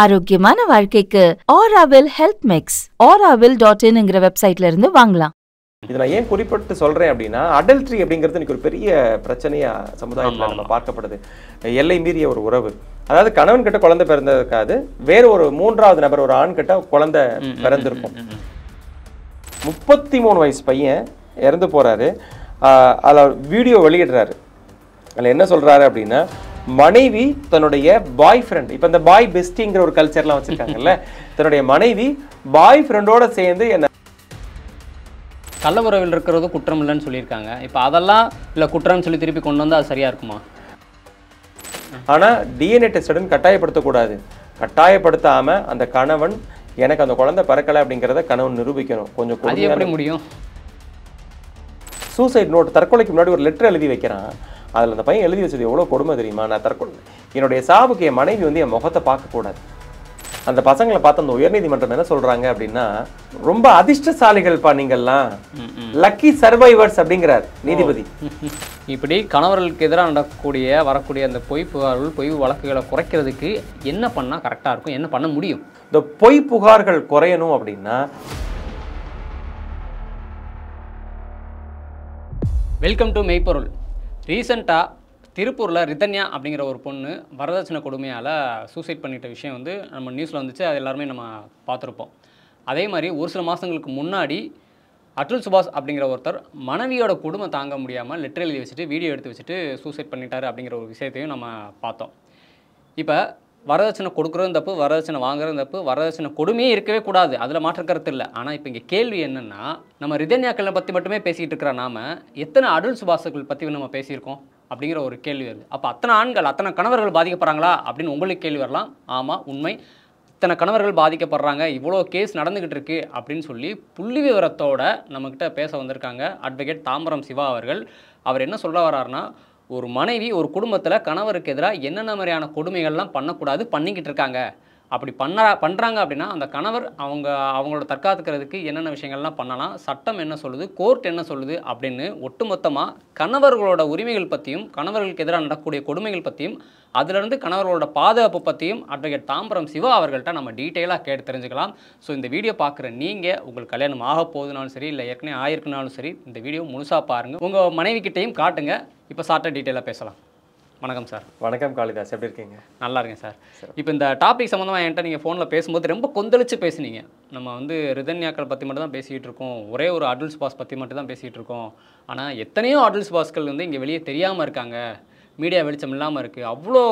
ஆரோக்கியமான வாழ்க்கைக்கு Aaravil health mix auravil.in வெப்சைட்ல இருந்து வாங்கலாம். இது நான் ஏன் குறிப்பிட்டு சொல்றேன் அப்படின்னா, அடல்ட்ரி அப்படிங்கிறது இன்னைக்கு ஒரு பெரிய பிரச்சனையா சமுதாயத்தில் நம்ம பார்க்கப்படுது. எல்லை மீறிய ஒரு உறவு. அதாவது கணவன் கிட்ட குழந்தை பிறந்திருக்காது, வேற ஒரு மூன்றாவது நபர் ஒரு ஆண் கிட்ட குழந்தை பிறந்திருக்கும். 33 வயசு பையன் இறந்து போறாரு. அதில் வீடியோ வெளியிடுறாரு. அதில் என்ன சொல்றாரு அப்படின்னா, மனைவி தன்னுடைய பாய் ஃப்ரெண்ட், இப்போ இந்த பாய் பெஸ்டிங்கிற ஒரு கல்ச்சர்லாம் வச்சிருக்காங்கல்ல, தன்னுடைய மனைவி பாய் ஃப்ரெண்டோட சேர்ந்து என்ன கள்ள உறவில் இருக்கிறது குற்றம் இல்லைன்னு சொல்லியிருக்காங்க. இப்போ அதெல்லாம் இல்லை குற்றம்னு சொல்லி திருப்பி கொண்டு வந்தால் அது சரியா இருக்குமா? ஆனால் டிஎன்ஏ டெஸ்ட்டுன்னு கட்டாயப்படுத்தக்கூடாது. கட்டாயப்படுத்தாம அந்த கணவன் எனக்கு அந்த குழந்தை பிறக்கலை அப்படிங்கிறத கணவன் நிரூபிக்கணும். கொஞ்சம் அது எப்படி முடியும்? சூசைட் நோட், தற்கொலைக்கு முன்னாடி ஒரு லெட்டர் எழுதி வைக்கிறான். அதில் அந்த பையன் எழுதி வச்சது எவ்வளோ கொடுமை தெரியுமா? நான் தற்கொலை, என்னுடைய சாவுக்கு என் மனைவி வந்து என் முகத்தை பார்க்கக்கூடாது. அந்த பசங்களை பார்த்து அந்த உயர்நீதிமன்றம் என்ன சொல்றாங்க அப்படின்னா, ரொம்ப அதிர்ஷ்டசாலிகள்ப்பா நீங்கள்லாம், லக்கி சர்வைவர்ஸ் அப்படிங்கிறார் நீதிபதி. இப்படி கணவர்களுக்கு எதிராக வரக்கூடிய அந்த பொய் புகார்கள், பொய் வழக்குகளை குறைக்கிறதுக்கு என்ன பண்ணால் கரெக்டாக இருக்கும், என்ன பண்ண முடியும்? இந்த பொய் புகார்கள் குறையணும் அப்படின்னா, வெல்கம் டு மெய்ப்பொருள். ரீசெண்டாக திருப்பூரில் ரிதன்யா அப்படிங்கிற ஒரு பொண்ணு வரதட்சணை கொடுமையால் சூசைட் பண்ணிட்ட விஷயம் வந்து நம்ம நியூஸில் வந்துச்சு. அது எல்லாருமே நம்ம பார்த்துருப்போம். அதே மாதிரி ஒரு சில மாதங்களுக்கு முன்னாடி அட்டுல் சுபாஷ் அப்படிங்கிற ஒருத்தர் மனைவியோட கொடுமை தாங்க முடியாமல் லெட்டர் எழுதி வச்சுட்டு வீடியோ எடுத்து வச்சுட்டு சூசைட் பண்ணிட்டாரு அப்படிங்கிற ஒரு விஷயத்தையும் நம்ம பார்த்தோம். இப்போ வரதட்சணை கொடுக்குறதும் தப்பு, வரதட்சணை வாங்குறதும் தப்பு, வரதட்சணை கொடுமையே இருக்கவே கூடாது, அதில் மாற்றுக்கருத்து இல்லை. ஆனால் இப்போ இங்கே கேள்வி என்னென்னா, நம்ம ரிதன்யாக்களை பற்றி மட்டுமே பேசிகிட்டு இருக்கிற நாம எத்தனை அட்டுல் சுபாஷுகள் பற்றி நம்ம பேசியிருக்கோம் அப்படிங்கிற ஒரு கேள்வி வருது. அப்போ அத்தனை ஆண்கள், அத்தனை கணவர்கள் பாதிக்கப்படுறாங்களா அப்படின்னு உங்களுக்கு கேள்வி வரலாம். ஆமாம், உண்மை. இத்தனை கணவர்கள் பாதிக்கப்படுறாங்க, இவ்வளோ கேஸ் நடந்துக்கிட்டு இருக்கு அப்படின்னு சொல்லி புள்ளி விவரத்தோட நம்மக்கிட்ட பேச வந்திருக்காங்க அட்வொகேட் தாம்பரம் சிவா அவர்கள். அவர் என்ன சொல்ல வர்றாருன்னா, ஒரு மனைவி ஒரு குடும்பத்தில் கணவருக்கு எதிராக என்னென்ன மாதிரியான கொடுமைகள்லாம் பண்ணக்கூடாது, பண்ணிக்கிட்டு இருக்காங்க. அப்படி பண்ணுறாங்க அப்படின்னா அந்த கணவர் அவங்களோட தற்காத்துக்கிறதுக்கு என்னென்ன விஷயங்கள்லாம் பண்ணலாம், சட்டம் என்ன சொல்லுது, கோர்ட் என்ன சொல்லுது அப்படின்னு ஒட்டுமொத்தமாக கணவர்களோட உரிமைகள் பற்றியும் கணவர்களுக்கு எதிராக நடக்கக்கூடிய கொடுமைகள் பற்றியும் அதிலிருந்து கணவர்களோட பாதுகாப்பு பற்றியும் அட்வொகேட் தாம்பரம் சிவா அவர்கள்ட்ட நம்ம டீட்டெயிலாக கேட்டு தெரிஞ்சுக்கலாம். ஸோ இந்த வீடியோ பார்க்குற நீங்கள் உங்களுக்கு கல்யாணம் ஆக போகுதுனாலும் சரி, இல்லை ஏற்கனவே ஆயிருக்குனாலும் சரி, இந்த வீடியோ முழுசாக பாருங்கள், உங்கள் மனைவிக்கிட்டையும் காட்டுங்க. இப்போ சார்ட்ட டீட்டெயிலாக பேசலாம். வணக்கம் சார். வணக்கம் காளிதாஸ், எப்படி இருக்கீங்க? நல்லா இருக்கேன் சார். இப்போ இந்த டாபிக் சம்மந்தமாக என்கிட்ட நீங்கள் ஃபோனில் பேசும்போது ரொம்ப கொந்தளிச்சு பேசுனீங்க. நம்ம வந்து ரிதன்யாக்கள் பற்றி மட்டும் தான் பேசிகிட்டு இருக்கோம், ஒரே ஒரு அட்டுல் சுபாஷ் பற்றி மட்டும் தான் பேசிகிட்டு இருக்கோம். ஆனால் எத்தனையோ அட்டுல் சுபாஷ்கள் வந்து இங்கே வெளியே தெரியாமல் இருக்காங்க, மீடியா வெளிச்சம் இல்லாமல் இருக்குது, அவ்வளோ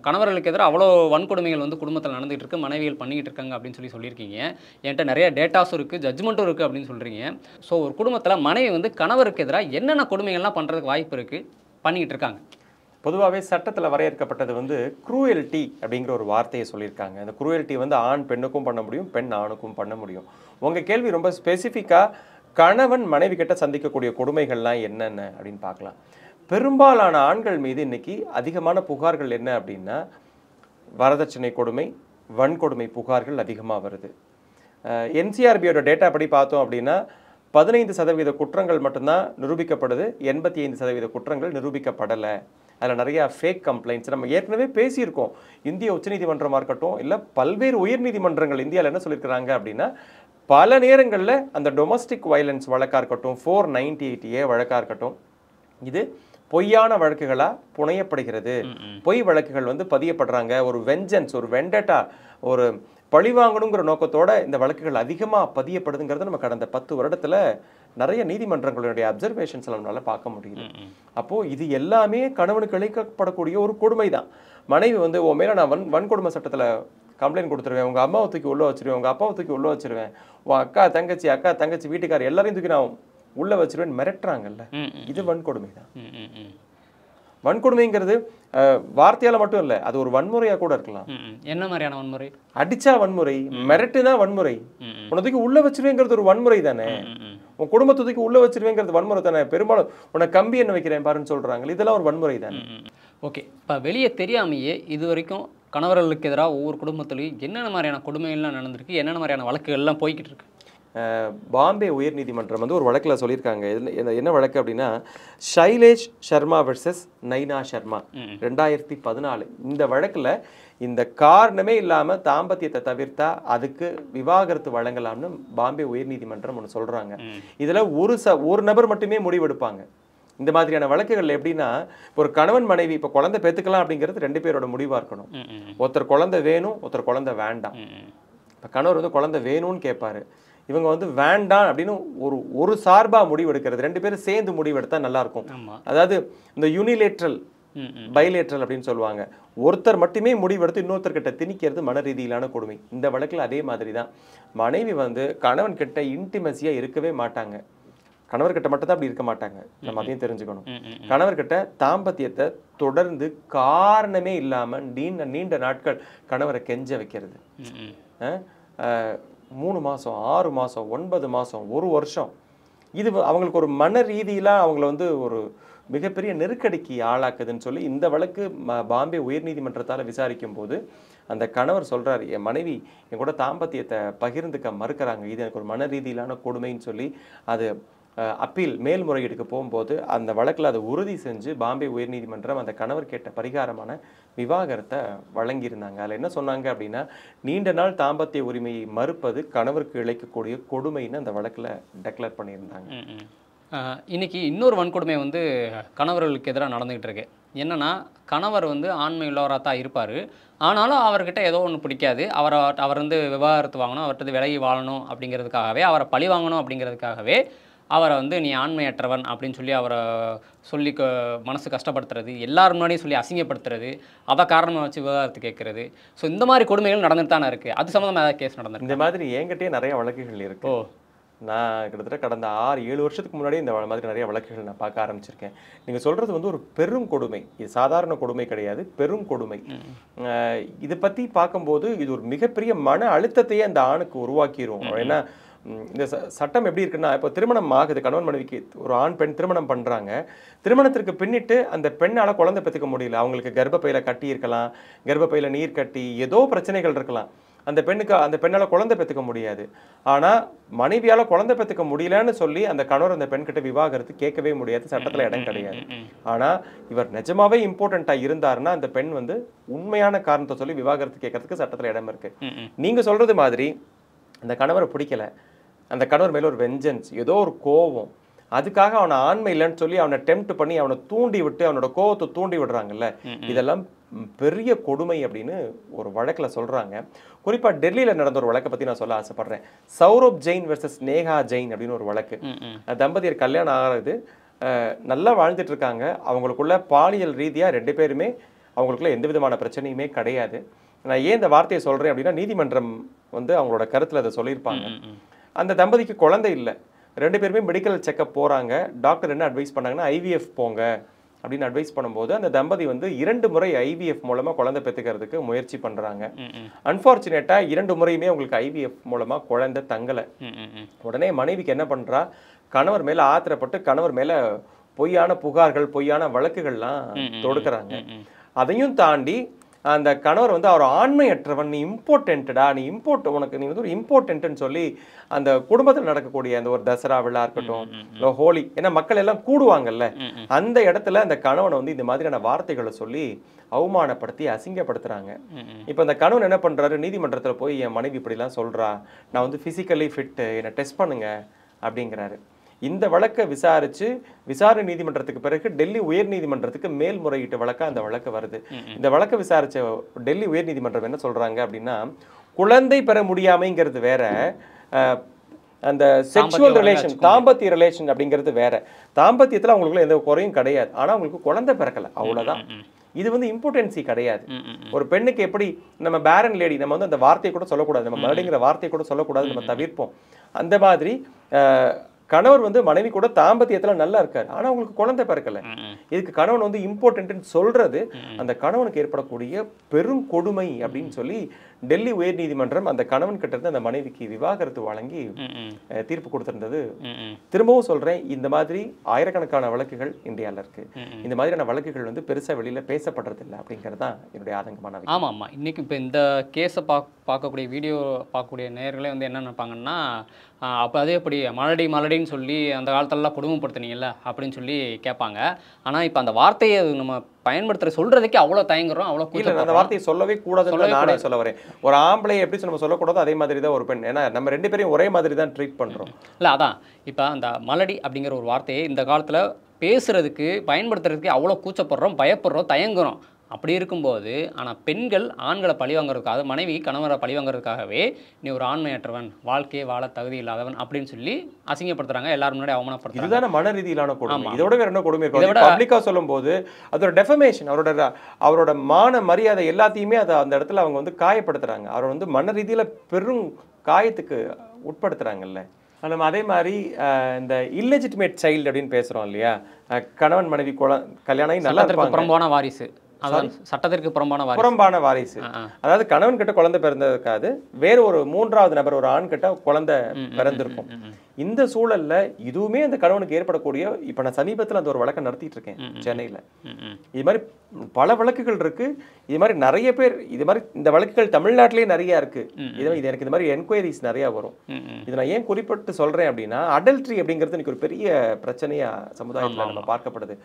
கணவர்களுக்கு எதிராக அவ்வளோ வன்கொடுமைகள் வந்து குடும்பத்தில் நடந்துகிட்டு இருக்குது, மனைவிகள் பண்ணிக்கிட்டு இருக்காங்க அப்படின்னு சொல்லியிருக்கீங்க. என்கிட்ட நிறைய டேட்டாஸும் இருக்குது, ஜட்ஜ்மெண்ட்டும் இருக்குது அப்படின்னு சொல்கிறீங்க. ஸோ ஒரு குடும்பத்தில் மனைவி வந்து கணவருக்கு எதிராக என்னென்ன கொடுமைகள்லாம் பண்ணுறதுக்கு வாய்ப்பு இருக்குது, பண்ணிக்கிட்டு இருக்காங்க? பொதுவாகவே சட்டத்தில் வரையறுக்கப்பட்டது வந்து குரூயல்ட்டி அப்படிங்கிற ஒரு வார்த்தையை சொல்லியிருக்காங்க. அந்த குரூயல்ட்டி வந்து ஆண் பெண்ணுக்கும் பண்ண முடியும், பெண் ஆணுக்கும் பண்ண முடியும். உங்கள் கேள்வி ரொம்ப ஸ்பெசிஃபிக்காக கணவன் மனைவி கிட்ட சந்திக்கக்கூடிய கொடுமைகள்லாம் என்னென்ன அப்படின்னு பார்க்கலாம். பெரும்பாலான ஆண்கள் மீது இன்னைக்கு அதிகமான புகார்கள் என்ன அப்படின்னா, வரதட்சணை கொடுமை, வன்கொடுமை புகார்கள் அதிகமாக வருது. என்சிஆர்பியோட டேட்டா படி பார்த்தோம் அப்படின்னா 15% குற்றங்கள் மட்டும்தான் நிரூபிக்கப்படுது, 85% குற்றங்கள் நிரூபிக்கப்படலை. அதில் நிறையா ஃபேக் கம்ப்ளைண்ட்ஸ் நம்ம ஏற்கனவே பேசியிருக்கோம். இந்திய உச்சநீதிமன்றமாக இருக்கட்டும், இல்லை பல்வேறு உயர்நீதிமன்றங்கள் இந்தியாவில் என்ன சொல்லியிருக்கிறாங்க அப்படின்னா, பல நேரங்களில் அந்த டொமஸ்டிக் வயலன்ஸ் வழக்காக இருக்கட்டும், 498A வழக்காக இருக்கட்டும், இது பொய்யான வழக்குகளாக புனையப்படுகிறது. பொய் வழக்குகள் வந்து பதியப்படுறாங்க. ஒரு வெஞ்சன்ஸ், ஒரு வெண்டட்டா, ஒரு பழிவாங்கணுங்கிற நோக்கத்தோட இந்த வழக்குகள் அதிகமாக பதியப்படுதுங்கிறது நம்ம கடந்த 10 வருடத்தில் நிறைய நீதிமன்றங்களுடைய அப்சர்வேஷன்ஸ் நம்மளால பார்க்க முடியுது. அப்போது இது எல்லாமே கணவனுக்கு இழைக்கப்படக்கூடிய ஒரு கொடுமை தான். மனைவி வந்து உன் மேலே நான் வன்கொடுமை சட்டத்தில் கம்ப்ளைண்ட் கொடுத்துருவேன், உங்கள் அம்மாவை தூக்கி உள்ளே வச்சிருவேன், உங்கள் அப்பாவை தூக்கி உள்ளே வச்சிருவேன், உன் அக்கா தங்கச்சி வீட்டுக்கார் எல்லாரையும் தூக்கி நான் உள்ளே வச்சிருவேன் மிரட்டுறாங்கல்ல, இது வன்கொடுமை தான். வன்கொடுமைங்கிறது வார்த்தையால மட்டும் இல்லை, அது ஒரு வன்முறையாக கூட இருக்கலாம். என்ன மாதிரியான வன்முறை? அடிச்சா வன்முறை, மிரட்டுனா வன்முறை, உனக்கு உள்ள வச்சிருவேங்கிறது ஒரு வன்முறை தானே. உன் குடும்பத்துக்கு உள்ள வச்சிருவேங்கிறது வன்முறை தானே. பெரும்பாலும் உன்னை கம்பி என்ன வைக்கிறேன் பாருன்னு சொல்றாங்க, இதெல்லாம் ஒரு வன்முறை தானே. ஓகே, இப்போ வெளியே தெரியாமையே இது வரைக்கும் கணவர்களுக்கு எதிராக ஒவ்வொரு குடும்பத்துலையும் என்னென்ன மாதிரியான கொடுமைகள்லாம் நடந்திருக்கு, என்னென்ன மாதிரியான வழக்குகள்லாம் போய்கிட்டு இருக்கு? பாம்பே உயர்நீதிமன்றம் வந்து ஒரு வழக்கில் சொல்லியிருக்காங்க. என்ன வழக்கு அப்படின்னா, ஷைலேஷ் சர்மா வெர்சஸ் நைனா சர்மா 2014. இந்த வழக்கில் இந்த காரணமே இல்லாமல் தாம்பத்தியத்தை தவிர்த்தா அதுக்கு விவாகரத்து வழங்கலாம்னு பாம்பே உயர்நீதிமன்றம் ஒன்று சொல்கிறாங்க. இதில் ஒரு நபர் மட்டுமே முடிவெடுப்பாங்க. இந்த மாதிரியான வழக்குகள் எப்படின்னா, ஒரு கணவன் மனைவி இப்போ குழந்தை பெற்றுக்கலாம் அப்படிங்கிறது 2 பேரோட முடிவாக இருக்கணும். ஒருத்தர் குழந்தை வேணும், ஒருத்தர் குழந்தை வேண்டாம். இப்போ கணவர் வந்து குழந்தை வேணும்னு கேட்பாரு, இவங்க வந்து வேண்டாம் அப்படின்னு ஒரு சார்பாக முடிவு எடுக்கிறது. 2 பேரும் சேர்ந்து முடிவு எடுத்தால் நல்லா இருக்கும். அதாவது இந்த யூனிலேட்ரல் பைலேட்ரல் அப்படின்னு சொல்லுவாங்க. ஒருத்தர் மட்டுமே முடிவெடுத்து இன்னொருத்தர்கிட்ட திணிக்கிறது மன ரீதியிலான கொடுமை. இந்த வழக்கில் அதே மாதிரி தான். மனைவி வந்து கணவன் கிட்ட இன்டிமசியாக இருக்கவே மாட்டாங்க. கணவர்கிட்ட மட்டும் தான் அப்படி இருக்க மாட்டாங்க. நம்ம அதையும் தெரிஞ்சுக்கணும். கணவர்கிட்ட தாம்பத்தியத்தை தொடர்ந்து காரணமே இல்லாமல் நீண்ட நாட்கள் கணவரை கெஞ்ச வைக்கிறது. 3 மாதம் 6 மாதம் 9 மாதம் 1 வருஷம், இது அவங்களுக்கு ஒரு மன ரீதியில அவங்கள வந்து ஒரு மிகப்பெரிய நெருக்கடிக்கு ஆளாக்குதுன்னு சொல்லி இந்த வழக்கு பாம்பே உயர்நீதிமன்றத்தால் விசாரிக்கும் போது அந்த கணவர் சொல்றாரு, என் மனைவி என் கூட தாம்பத்தியத்தை பகிர்ந்துக்க மறுக்கிறாங்க, இது எனக்கு ஒரு மன ரீதியிலான கொடுமைன்னு சொல்லி அது அப்பீல் மேல்முறையீடுக்கு போகும்போது அந்த வழக்கில் அதை உறுதி செஞ்சு பாம்பே உயர்நீதிமன்றம் அந்த கணவர் கேட்ட பரிகாரமான விவாகரத்தை வழங்கியிருந்தாங்க. அதில் என்ன சொன்னாங்க அப்படின்னா, நீண்ட நாள் தாம்பத்திய உரிமையை மறுப்பது கணவருக்கு இழைக்கக்கூடிய கொடுமைன்னு அந்த வழக்கில் டெக்ளேர் பண்ணியிருந்தாங்க. இன்னைக்கு இன்னொரு வன்கொடுமை வந்து கணவர்களுக்கு எதிராக நடந்துகிட்டு இருக்கு. என்னன்னா, கணவர் வந்து ஆண்மை உள்ளவராக தான் இருப்பார், ஆனாலும் அவர்கிட்ட ஏதோ ஒன்று பிடிக்காது. அவர் வந்து விவாகரத்து வாங்கணும், அவர்கிட்ட விலகி வாழணும் அப்படிங்கிறதுக்காகவே, அவரை பழி வாங்கணும் அப்படிங்கிறதுக்காகவே அவரை வந்து நீ ஆண்மையற்றவன் அப்படின்னு சொல்லி அவரை சொல்லி மனசு கஷ்டப்படுத்துறது, எல்லாரும் முன்னாடியும் சொல்லி அசிங்கப்படுத்துறது, அதை காரணமாக வச்சு விவாகரத்து கேட்கறது. ஸோ இந்த மாதிரி கொடுமைகள் நடந்துட்டு தானே இருக்குது. அது சம்மந்தமாக ஏதாவது கேஸ் நடந்தது? இந்த மாதிரி என்கிட்டயே நிறைய வழக்குகள் இருக்கு. நான் கிட்டத்தட்ட கடந்த 6-7 வருஷத்துக்கு முன்னாடி இந்த மாதிரி நிறைய வழக்குகள் நான் பார்க்க ஆரம்பிச்சிருக்கேன். நீங்கள் சொல்கிறது வந்து ஒரு பெரும் கொடுமை. இது சாதாரண கொடுமை கிடையாது, பெரும் கொடுமை. இதை பற்றி பார்க்கும்போது இது ஒரு மிகப்பெரிய மன அழுத்தத்தையே அந்த ஆணுக்கு உருவாக்கிடும். ஏன்னா இந்த சட்டம் எப்படி இருக்குன்னா, இப்போ திருமணம் ஆகுது, கணவன் மனைவிக்கு ஒரு ஆண் பெண் திருமணம் பண்ணுறாங்க. திருமணத்திற்கு பின்னிட்டு அந்த பெண்ணால் குழந்தை பெற்றுக்க முடியல. அவங்களுக்கு கர்ப்பப்பையில் கட்டி இருக்கலாம், கர்ப்பப்பையில் நீர் கட்டி, ஏதோ பிரச்சனைகள் இருக்கலாம். அந்த பெண்ணால் குழந்தை பெற்றுக்க முடியாது. ஆனால் மனைவியால் குழந்தை பெற்றுக்க முடியலன்னு சொல்லி அந்த கணவர் அந்த பெண்கிட்ட விவாகரத்து கேட்கவே முடியாது, சட்டத்தில் இடம் கிடையாது. ஆனால் இவர் நிஜமாவே இம்பார்ட்டண்ட்டாக இருந்தாருன்னா அந்த பெண் வந்து உண்மையான காரணத்தை சொல்லி விவாகரத்து கேட்கறதுக்கு சட்டத்தில் இடம் இருக்கு. நீங்கள் சொல்றது மாதிரி அந்த கணவரை பிடிக்கல, அந்த கணவர் மேலே ஒரு வெஞ்சன்ஸ், ஏதோ ஒரு கோபம், அதுக்காக அவனை ஆண்மை இல்லைன்னு சொல்லி அவனை டெம்ப்ட் பண்ணி அவனை தூண்டி விட்டு அவனோட கோபத்தை தூண்டி விடுறாங்கல்ல, இதெல்லாம் பெரிய கொடுமை அப்படின்னு ஒரு வழக்கில் சொல்கிறாங்க. குறிப்பாக டெல்லியில் நடந்த ஒரு வழக்கை பற்றி நான் சொல்ல ஆசைப்பட்றேன். சௌரப் ஜெயின் வெர்சஸ் நேஹா ஜெயின் அப்படின்னு ஒரு வழக்கு. தம்பதியர் கல்யாணம் ஆகிறது, நல்லா வாழ்ந்துட்டு இருக்காங்க. அவங்களுக்குள்ள பாலியல் ரீதியாக 2 பேருமே அவங்களுக்குள்ள எந்த விதமான பிரச்சனையுமே கிடையாது. நான் ஏன் இந்த வார்த்தையை சொல்கிறேன் அப்படின்னா, நீதிமன்றம் வந்து அவங்களோட கருத்தில் அதை சொல்லியிருப்பாங்க. அந்த தம்பதிக்கு குழந்தை இல்லை, 2 பேருமே மெடிக்கல் செக்கப் போகிறாங்க. டாக்டர் என்ன அட்வைஸ் பண்ணாங்கன்னா, IVF போங்க அப்படின்னு அட்வைஸ் பண்ணும்போது அந்த தம்பதி வந்து 2 முறை IVF மூலமாக குழந்தை பெற்றுக்கிறதுக்கு முயற்சி பண்ணுறாங்க. அன்ஃபார்ச்சுனேட்டாக 2 முறையுமே உங்களுக்கு IVF மூலமாக குழந்தை தங்கலை. உடனே மனைவிக்கு என்ன பண்ணுறா, கணவர் மேலே ஆத்திரப்பட்டு கணவர் மேலே பொய்யான புகார்கள், பொய்யான வழக்குகள்லாம் தொடுக்கிறாங்க. அதையும் தாண்டி அந்த கணவர் வந்து அவர் ஆண்மையற்றவன், நீ இம்பார்ட்டன்டா, உனக்கு நீ வந்து ஒரு இம்பார்ட்டன்ட்னு சொல்லி அந்த குடும்பத்தில் நடக்கக்கூடிய அந்த ஒரு தசரா விழா இருக்கட்டும், இல்லை ஹோலி, ஏன்னா மக்கள் எல்லாம் கூடுவாங்கல்ல, அந்த இடத்துல அந்த கணவனை வந்து இந்த மாதிரியான வார்த்தைகளை சொல்லி அவமானப்படுத்தி அசிங்கப்படுத்துறாங்க. இப்போ அந்த கணவன் என்ன பண்றாரு, நீதிமன்றத்தில் போய் என் மனைவி இப்படிலாம் சொல்றா, நான் வந்து பிசிக்கலி ஃபிட்டு, என்னை டெஸ்ட் பண்ணுங்க அப்படிங்கிறாரு. இந்த வழக்கை விசாரணை நீதிமன்றத்துக்கு பிறகு டெல்லி உயர் நீதிமன்றத்துக்கு மேல்முறையீட்டு வழக்கா அந்த வழக்கு வருது. இந்த வழக்கை விசாரிச்ச டெல்லி உயர் நீதிமன்றம் என்ன சொல்றாங்க அப்படின்னா, குழந்தை பெற முடியாமைங்கிறது வேற, அந்த செக்ஷுவல் ரிலேஷன், தாம்பத்திய ரிலேஷன் அப்படிங்கிறது வேற. தாம்பத்தியத்தில் அவங்களுக்குள்ள எந்த குறையும் கிடையாது, ஆனால் அவங்களுக்கு குழந்தை பிறக்கல, அவ்வளோதான். இது வந்து இம்பார்ட்டன்சி கிடையாது. ஒரு பெண்ணுக்கு எப்படி நம்ம பேரன் லேடி, நம்ம வந்து அந்த வார்த்தையை கூட சொல்லக்கூடாது, நம்ம மறுடிங்கிற வார்த்தையை கூட சொல்லக்கூடாது, நம்ம தவிர்ப்போம். அந்த மாதிரி கணவர் வந்து மனைவி கூட தாம்பத்தியத்துல நல்லா இருக்காரு, ஆனா அவங்களுக்கு குழந்தை பிறக்கல. இதுக்கு கணவன் வந்து இம்பார்ட்டன்ட்னு சொல்றது அந்த கணவனுக்கு ஏற்படக்கூடிய பெரும் கொடுமை அப்படின்னு சொல்லி டெல்லி உயர்நீதிமன்றம் அந்த கணவன் கிட்ட இருந்து அந்த மனைவிக்கு விவாகரத்து வழங்கி தீர்ப்பு கொடுத்திருந்தது. திரும்பவும் சொல்றேன், இந்த மாதிரி ஆயிரக்கணக்கான வழக்குகள் இந்தியாவில் இருக்கு. இந்த மாதிரியான வழக்குகள் வந்து பெருசா வெளியில பேசப்படுறது இல்லை அப்படிங்கிறது தான் என்னுடைய ஆதங்கமான. ஆமா இன்னைக்கு இப்போ இந்த கேஸை பார்க்கக்கூடிய வீடியோ பார்க்கக்கூடிய நேயர்களே வந்து என்ன நினைப்பாங்கன்னா, அப்போ அதே எப்படி மலடின்னு சொல்லி அந்த காலத்துலலாம் கொடுமைப்படுத்தினீங்கல்ல அப்படின்னு சொல்லி கேட்பாங்க. ஆனால் இப்போ அந்த வார்த்தையை நம்ம பயன்படுத்துகிற சொல்கிறதுக்கே அவ்வளோ தயங்குறோம், அவ்வளோ இல்லை. அந்த வார்த்தையை சொல்லவே கூடாதுன்னு நானே சொல்ல வரேன். ஒரு ஆம்பளை எப்படி நம்ம சொல்லக்கூடாதோ அதே மாதிரி தான் ஒரு பெண். ஏன்னா நம்ம 2 பேரையும் ஒரே மாதிரி தான் ட்ரீட் பண்ணுறோம். இல்லை அதான் இப்போ அந்த மலடி அப்படிங்கிற ஒரு வார்த்தையை இந்த காலத்தில் பேசுகிறதுக்கு பயன்படுத்துறதுக்கு அவ்வளோ கூச்சப்படுறோம், பயப்படுறோம், தயங்குறோம். அப்படி இருக்கும்போது ஆனால் பெண்கள் ஆண்களை பழி வாங்குறதுக்காக, மனைவி கணவரை பழி வாங்குறதுக்காகவே நீ ஒரு ஆண்மையற்றவன், வாழ்க்கையை வாழ தகுதி இல்லாதவன் அப்படின்னு சொல்லி அசிங்கப்படுத்துறாங்க, எல்லாரும் முன்னாடி அவமானப்படுத்துறாங்க. இதுதான மன ரீதியிலான கொடுமை. இதோட வேற என்ன கொடுமை இருக்கும்? பப்ளிக்கா சொல்லும்போது அதோட டெஃபமேஷன், அவரோட மான மரியாதை எல்லாத்தையுமே அதை அந்த இடத்துல அவங்க வந்து காயப்படுத்துறாங்க. அவரை வந்து மன ரீதியில பெரும் காயத்துக்கு உட்படுத்துறாங்கல்ல. நம்ம அதே மாதிரி இந்த இல்லெஜிட்டிமேட் சைல்டு அப்படின்னு பேசுறோம் இல்லையா, கணவன் மனைவி கல்யாணம் நல்லா இருப்பாங்க, புறம்பான வாரிசு, சட்டத்திற்கு புறம்பான வாரிசு. அதாவது கணவன் கிட்ட குழந்தை பிறந்ததுக்காது வேற ஒரு 3வது நபர், ஒரு ஆண் கிட்ட குழந்தை பிறந்திருக்கும். இந்த சூழல்ல இதுவுமே அந்த கணவனுக்கு ஏற்படக்கூடிய, இப்ப நான் சமீபத்தில் அந்த ஒரு வழக்கை நடத்திட்டு இருக்கேன் சென்னையில. இது மாதிரி பல வழக்குகள் இருக்கு. இது மாதிரி நிறைய பேர் இது மாதிரி இந்த வழக்குகள் தமிழ்நாட்டிலேயே நிறைய இருக்கு. இது எனக்கு இந்த மாதிரி என்கொயரிஸ் நிறைய வரும். இது நான் ஏன் குறிப்பிட்டு சொல்றேன் அப்படின்னா, அடல்ட்ரி அப்படிங்கிறது எனக்கு ஒரு பெரிய பிரச்சனையா சமுதாயத்துல நம்ம பார்க்கப்படுது.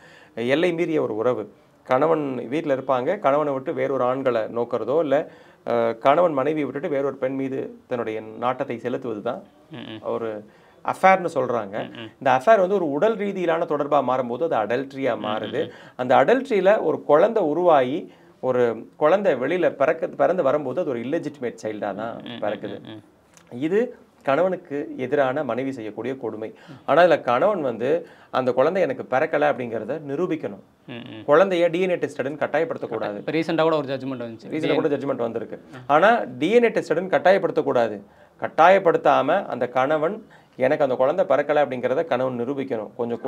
எல்லை மீறிய ஒரு உறவு. கணவன் வீட்டில் இருப்பாங்க, கணவனை விட்டு வேறொரு ஆண்களை நோக்கிறதோ இல்லை கணவன் மனைவியை விட்டுட்டு வேறொரு பெண் மீது தன்னுடைய நாட்டத்தை செலுத்துவது தான் ஒரு அஃபேர்னு சொல்கிறாங்க. இந்த அஃபேர் வந்து ஒரு உடல் ரீதியிலான தொடர்பாக மாறும்போது அது அடல்ட்ரியாக மாறுது. அந்த அடல்ட்ரியில் ஒரு குழந்தை உருவாகி ஒரு குழந்தை வெளியில் பிறந்து வரும்போது அது ஒரு இல்லெஜிட்டிமேட் சைல்டாக தான் பிறக்குது. இது கணவனுக்கு எதிரான மனைவி செய்யக்கூடிய கொடுமை. ஆனால் இதில் கணவன் வந்து அந்த குழந்தை எனக்கு பிறக்கலை அப்படிங்கிறத நிரூபிக்கணும். குழந்தைய டிஎன்ஏ டெஸ்டட்னு கட்டாயப்படுத்தக்கூடாது. ரீசெண்டாக கூட ஒரு ஜட்ஜ்மெண்ட் வந்துச்சு, ரீசெண்டாக கூட ஜட்ஜ்மெண்ட் வந்திருக்கு. ஆனால் டிஎன்ஏ டெஸ்டட்னு கட்டாயப்படுத்தக்கூடாது. கட்டாயப்படுத்தாமல் அந்த கணவன் எனக்கு அந்த குழந்தை பிறக்கலை அப்படிங்கிறத கணவன் நிரூபிக்கணும். கொஞ்சம்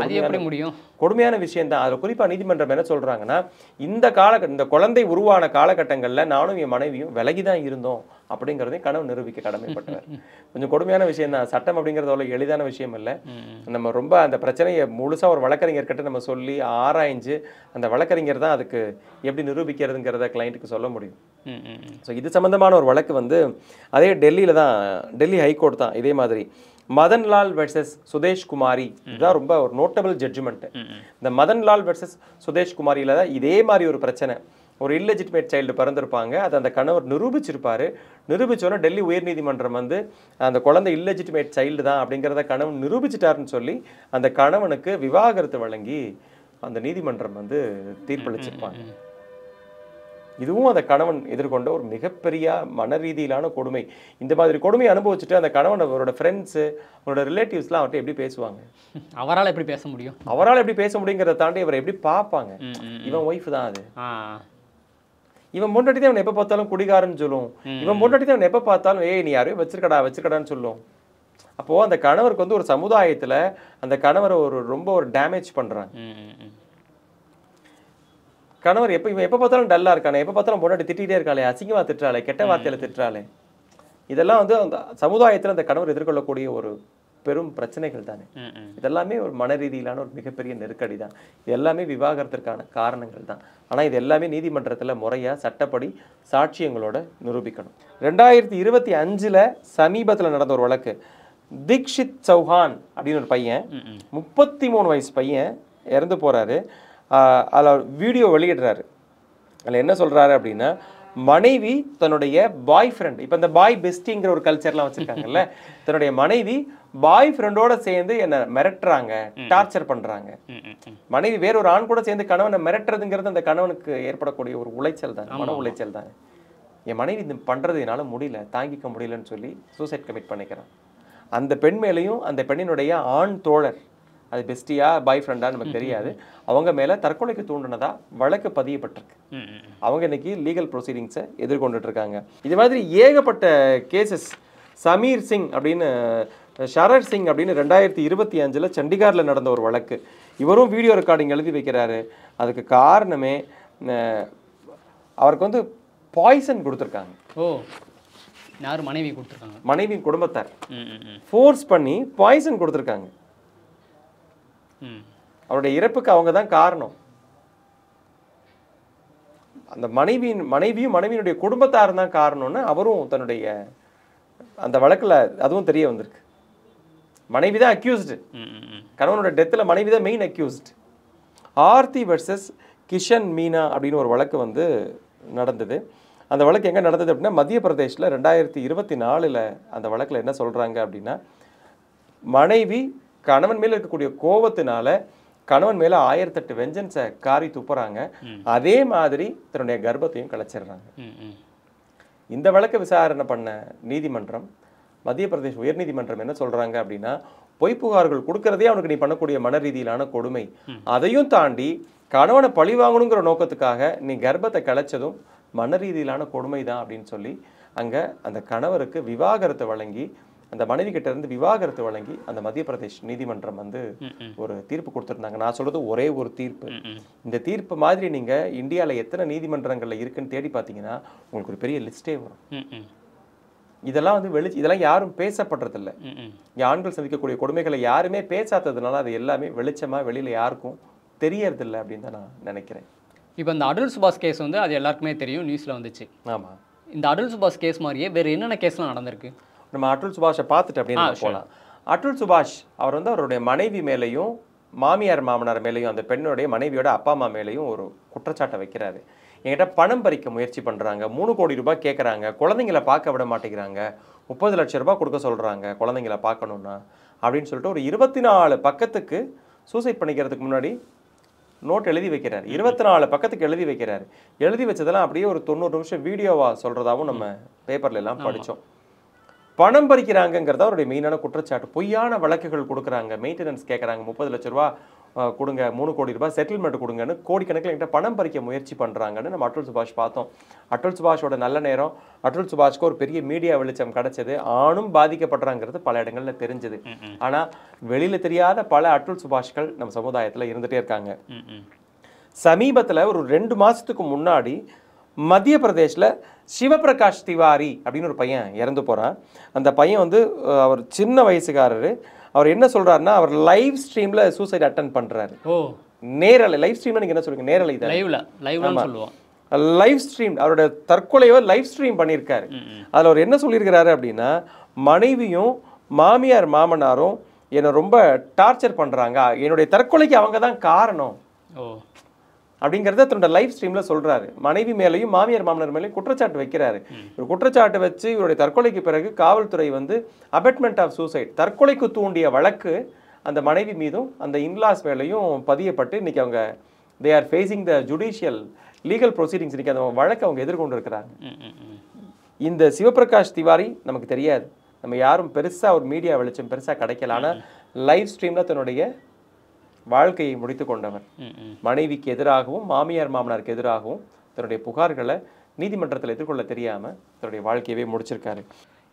கொடுமையான விஷயம் தான். அதில் குறிப்பாக நீதிமன்றம் என்ன சொல்கிறாங்கன்னா, இந்த குழந்தை உருவான காலகட்டங்களில் நானும் என் மனைவியும் விலகி தான் இருந்தோம் அப்படிங்கிறதையும் கணவன் நிரூபிக்க கடமைப்பட்டவர். கொஞ்சம் கொடுமையான விஷயம் தான். சட்டம் அப்படிங்கிறது அவ்வளோ எளிதான விஷயம் இல்லை. நம்ம ரொம்ப அந்த பிரச்சனையை முழுசாக ஒரு வழக்கறிஞர்கிட்ட நம்ம சொல்லி ஆராய்ஞ்சு அந்த வழக்கறிஞர் தான் அதுக்கு எப்படி நிரூபிக்கிறதுங்கிறத கிளைண்ட்டுக்கு சொல்ல முடியும். ஸோ இது சம்மந்தமான ஒரு வழக்கு வந்து அதே டெல்லியில் தான், டெல்லி ஹைகோர்ட் தான் இதே மாதிரி மதன்லால் வெர்சஸ் சுதேஷ் குமாரி. இதுதான் ரொம்ப ஒரு நோட்டபிள் ஜட்ஜ்மெண்ட். இந்த மதன்லால் வெர்சஸ் சுதேஷ் குமாரியில தான் இதே மாதிரி ஒரு பிரச்சனை. ஒரு இல்லெஜிட்டிமேட் சைல்டு பிறந்திருப்பாங்க, அதை அந்த கணவர் நிரூபிச்சிருப்பாரு. நிரூபிச்சோன்னா டெல்லி உயர்நீதிமன்றம் வந்து அந்த குழந்தை இல்லெஜிட்டிமேட் சைல்டு தான் அப்படிங்கிறத கணவன் நிரூபிச்சிட்டாருன்னு சொல்லி அந்த கணவனுக்கு விவாகரத்து வழங்கி அந்த நீதிமன்றம் வந்து தீர்ப்பளிச்சிருப்பாங்க. இதுவும் அந்த கணவன் எதிர்கொண்ட ஒரு மிகப்பெரிய மன ரீதியிலான கொடுமை. இந்த மாதிரி கொடுமையை அனுபவிச்சுட்டு அந்த கணவன் அவரோட ஃப்ரெண்ட்ஸு, அவரோட ரிலேட்டிவ்ஸ்லாம் அவர்கிட்ட எப்படி பேசுவாங்க? அவரால் எப்படி பேச முடியும்? அவரால் எப்படி பேச முடியுங்கிறத தாண்டி இவரை எப்படி பார்ப்பாங்க? இவன் ஒய்ஃப் தான் அது, இவன் பொண்டாட்டி தான் இவன் எப்போ பார்த்தாலும் குடிகாரன்னு சொல்லும், இவன் பொண்டாட்டி தான் இவன் எப்போ பார்த்தாலும் ஏய் நீ யாரையும் வச்சிருக்கடான்னு சொல்லும். அப்போது அந்த கணவருக்கு வந்து ஒரு சமுதாயத்தில் அந்த கணவரை ரொம்ப ஒரு டேமேஜ் பண்ணுறாங்க. கணவர் இவன் எப்போ பார்த்தாலும் டல்லாக இருக்கானே, எப்போ பார்த்தாலும் பொண்டாட்டி திட்டிகிட்டே இருக்காளே, அசிங்கமாக திட்டுறாளே, கெட்ட வார்த்தையில் திட்டுறாளே, இதெல்லாம் வந்து அந்த சமுதாயத்தில் அந்த கணவர் எதிர்கொள்ளக்கூடிய ஒரு பெரும் பிரச்சனைகள் தானே. இதெல்லாமே ஒரு மன ரீதியிலான ஒரு மிகப்பெரிய நெருக்கடி தான். இது எல்லாமே விவாகரத்திற்கான காரணங்கள் தான். ஆனால் இது எல்லாமே நீதிமன்றத்தில் முறையாக சட்டப்படி சாட்சியங்களோட நிரூபிக்கணும். 2025 சமீபத்தில் நடந்த ஒரு வழக்கு. தீக்ஷித் சௌஹான் அப்படின்னு ஒரு பையன், 33 வயசு பையன் இறந்து போகிறாரு. அதில் வீடியோ வெளியிடுறாரு. அதில் என்ன சொல்கிறாரு அப்படின்னா, மனைவி தன்னுடைய பாய் ஃப்ரெண்ட், இப்போ இந்த பாய் பெஸ்டிங்கிற ஒரு கல்ச்சர்லாம் வச்சுருக்காங்கல்ல, தன்னுடைய மனைவி பாய் ஃப்ரெண்டோட சேர்ந்து என்னை மிரட்டுறாங்க, டார்ச்சர் பண்ணுறாங்க. மனைவி வேறொரு ஆண் கூட சேர்ந்து கணவனை மிரட்டுறதுங்கிறது அந்த கணவனுக்கு ஏற்படக்கூடிய ஒரு உளைச்சல் தான், மன உளைச்சல் தான். என் மனைவி இது பண்ணுறது என்னால் முடியல, தாங்கிக்க முடியலன்னு சொல்லி சூசைட் கமிட் பண்ணிக்கிறான். அந்த பெண் மேலேயும் அந்த பெண்ணினுடைய ஆண் தோழர், அது பெஸ்டியா பாய் ஃப்ரெண்டா நமக்கு தெரியாது, அவங்க மேலே தற்கொலைக்கு தூண்டினதா வழக்கு பதியப்பட்டிருக்கு. அவங்க இன்னைக்கு லீகல் ப்ரொசீடிங்ஸை எதிர்கொண்டுட்டு இருக்காங்க. இது மாதிரி ஏகப்பட்ட கேசஸ். சமீர் சிங் அப்படின்னு, ஷரர் சிங் அப்படின்னு 2025 சண்டிகாரில் நடந்த ஒரு வழக்கு. இவரும் வீடியோ ரெக்கார்டிங் எழுதி வைக்கிறாரு. அதுக்கு காரணமே அவருக்கு வந்து பாய்சன் கொடுத்துருக்காங்க. யார் மனைவி கொடுத்துருக்காங்க? மனைவியின் குடும்பத்தார் ஃபோர்ஸ் பண்ணி பாய்சன் கொடுத்துருக்காங்க. அவருடைய இறப்புக்கு அவங்க தான் காரணம். அந்த மனைவியும் மனைவியினுடைய குடும்பத்தார் தான் காரணம்னு அவரும் தன்னுடைய அந்த வழக்கில் அதுவும் தெரிய வந்திருக்கு. மனைவி தான் அக்யூஸ்டு. கணவனோட டெத்தில் மனைவி தான் main accused. Aarthi versus Kishan Meena அப்படின்னு ஒரு வழக்கு வந்து நடந்தது. அந்த வழக்கு எங்கே நடந்தது அப்படின்னா மத்திய பிரதேஷில் 2024 அந்த வழக்கில் என்ன சொல்கிறாங்க அப்படின்னா, மனைவி கணவன் மேலே இருக்கக்கூடிய கோபத்தினால கணவன் மேலே 1008 வெஞ்சன்ஸை காரி துப்புறாங்க. அதே மாதிரி தன்னுடைய கர்ப்பத்தையும் கலைச்சிடுறாங்க. இந்த வழக்கை விசாரணை பண்ண நீதிமன்றம், மத்திய பிரதேஷ் உயர்நீதிமன்றம் என்ன சொல்கிறாங்க அப்படின்னா, பொய் புகார்கள் கொடுக்கறதே அவனுக்கு நீ பண்ணக்கூடிய மன ரீதியிலான கொடுமை. அதையும் தாண்டி கணவனை பழி வாங்கணுங்கிற நோக்கத்துக்காக நீ கர்ப்பத்தை கலைச்சதும் மன ரீதியிலான கொடுமை தான் அப்படின்னு சொல்லி அங்கே அந்த கணவருக்கு விவாகரத்து வழங்கி, அந்த மனைவி கிட்ட இருந்து விவாகரத்து வழங்கி அந்த மத்திய பிரதேஷ் நீதிமன்றம் வந்து ஒரு தீர்ப்பு கொடுத்துருந்தாங்க. நான் சொல்றது ஒரே ஒரு தீர்ப்பு. இந்த தீர்ப்பு மாதிரி நீங்க இந்தியாவில் எத்தனை நீதிமன்றங்கள்ல இருக்குன்னு தேடி பார்த்தீங்கன்னா உங்களுக்கு ஒரு பெரிய லிஸ்டே வரும். இதெல்லாம் வந்து இதெல்லாம் யாரும் பேசப்படுறதில்ல. ஆண்கள் சந்திக்கக்கூடிய கொடுமைகளை யாருமே பேசாததுனால அது எல்லாமே வெளிச்சமா வெளியில யாருக்கும் தெரியறதில்லை அப்படின்னு தான் நான் நினைக்கிறேன். இப்போ இந்த அடல் சுபாஷ் கேஸ் வந்து அது எல்லாருக்குமே தெரியும், நியூஸ்ல வந்துச்சு. ஆமா, இந்த அடல் சுபாஷ் கேஸ் மாதிரியே வேற என்னென்ன கேஸ்லாம் நடந்திருக்கு? நம்ம அட்டுல் சுபாஷை பார்த்துட்டு அப்படின்னு போகலாம். அட்டுல் சுபாஷ் அவர் வந்து அவருடைய மனைவி மேலேயும் மாமியார் மாமனார் மேலேயும் அந்த பெண்ணுடைய மனைவியோட அப்பா அம்மா மேலேயும் ஒரு குற்றச்சாட்டை வைக்கிறாரு. என்கிட்ட பணம் பறிக்க முயற்சி பண்ணுறாங்க, 3 கோடி ரூபாய் கேட்குறாங்க, குழந்தைங்களை பார்க்க விட மாட்டேங்கிறாங்க, 30 லட்சம் ரூபாய் கொடுக்க சொல்கிறாங்க குழந்தைங்களை பார்க்கணுன்னா அப்படின்னு சொல்லிட்டு ஒரு 24 பக்கத்துக்கு சூசைட் பண்ணிக்கிறதுக்கு முன்னாடி நோட் எழுதி வைக்கிறார். 24 பக்கத்துக்கு எழுதி வைக்கிறார். எழுதி வச்சதெல்லாம் அப்படியே ஒரு 90 நிமிஷம் வீடியோவா சொல்றதாவும் நம்ம பேப்பர்ல எல்லாம் படித்தோம். பணம் பறிக்கிறாங்கிறத அவருடைய மெயினான குற்றச்சாட்டு. பொய்யான வழக்குகள் கொடுக்குறாங்க, மெயின்டெனன்ஸ் கேட்குறாங்க, 30 லட்ச ரூபா கொடுங்க, 3 கோடி ரூபாய் செட்டில்மெண்ட் கொடுங்கன்னு கோடிக்கணக்கில் என்கிட்ட பணம் பறிக்க முயற்சி பண்ணுறாங்கன்னு நம்ம அட்டுல் சுபாஷ் பார்த்தோம். அட்டுல் சுபாஷோட நல்ல நேரம், அட்டுல் சுபாஷ்க்கு ஒரு பெரிய மீடியா வெளிச்சம் கிடைச்சது, ஆணும் பாதிக்கப்படுறாங்கிறது பல இடங்களில் தெரிஞ்சது. ஆனால் வெளியில் தெரியாத பல அட்டுல் சுபாஷ்கள் நம்ம சமுதாயத்தில் இருந்துகிட்டே இருக்காங்க. சமீபத்தில் ஒரு 2 மாதத்துக்கு முன்னாடி மத்திய பிரதேஷில் சிவபிரகாஷ் திவாரி அப்படின்னு ஒரு பையன் இறந்து போகிறான். அந்த பையன் வந்து அவர் சின்ன வயசுக்காரரு. அவர் என்ன சொல்றாருன்னா, அவர் லைவ் ஸ்ட்ரீம்ல சூசைட் அட்டெண்ட் பண்றாரு. நேரலை லைவ் ஸ்ட்ரீம்ல நீங்க என்ன சொல்றீங்க? நேரலை தான், லைவ்ல சொல்லுவோம். லைவ் ஸ்ட்ரீம் அவரோட தற்கொலையோ லைவ் ஸ்ட்ரீம் பண்ணியிருக்காரு. அதில் அவர் என்ன சொல்லியிருக்கிறாரு அப்படின்னா, மனைவியும் மாமியார் மாமனாரும் என்னை ரொம்ப டார்ச்சர் பண்றாங்க, என்னுடைய தற்கொலைக்கு அவங்க தான் காரணம் அப்படிங்கிறத தன்னோட லைவ் ஸ்ட்ரீம்ல சொல்றாரு. மனைவி மேலையும் மாமியார் மாமனார் மேலையும் குற்றச்சாட்டு வைக்கிறாரு. ஒரு குற்றச்சாட்டு வச்சு இவருடைய தற்கொலைக்கு பிறகு காவல்துறை வந்து அபெட்மெண்ட் ஆஃப் சூசைட், தற்கொலைக்கு தூண்டிய வழக்கு அந்த மனைவி மீதும் அந்த இன்லாஸ் மேலையும் பதியப்பட்டு இன்னைக்கு அவங்க they are facing the judicial legal proceedings. இன்னைக்கு அந்த வழக்கு அவங்க எதிர்கொண்டு இருக்கிறாங்க. இந்த சிவபிரகாஷ் திவாரி நமக்கு தெரியாது, நம்ம யாரும் பெருசா ஒரு மீடியா வெளிச்சம் பெருசா கிடைக்கல. ஆனால் லைவ் ஸ்ட்ரீம்ல தன்னுடைய வாழ்க்கையை முடித்து கொண்டவர். மனைவிக்கு எதிராகவும் மாமியார் மாமனாருக்கு எதிராகவும் தன்னுடைய புகார்களை நீதிமன்றத்தில் எதிர்கொள்ள தெரியாம தன்னுடைய வாழ்க்கையவே முடிச்சிருக்காரு.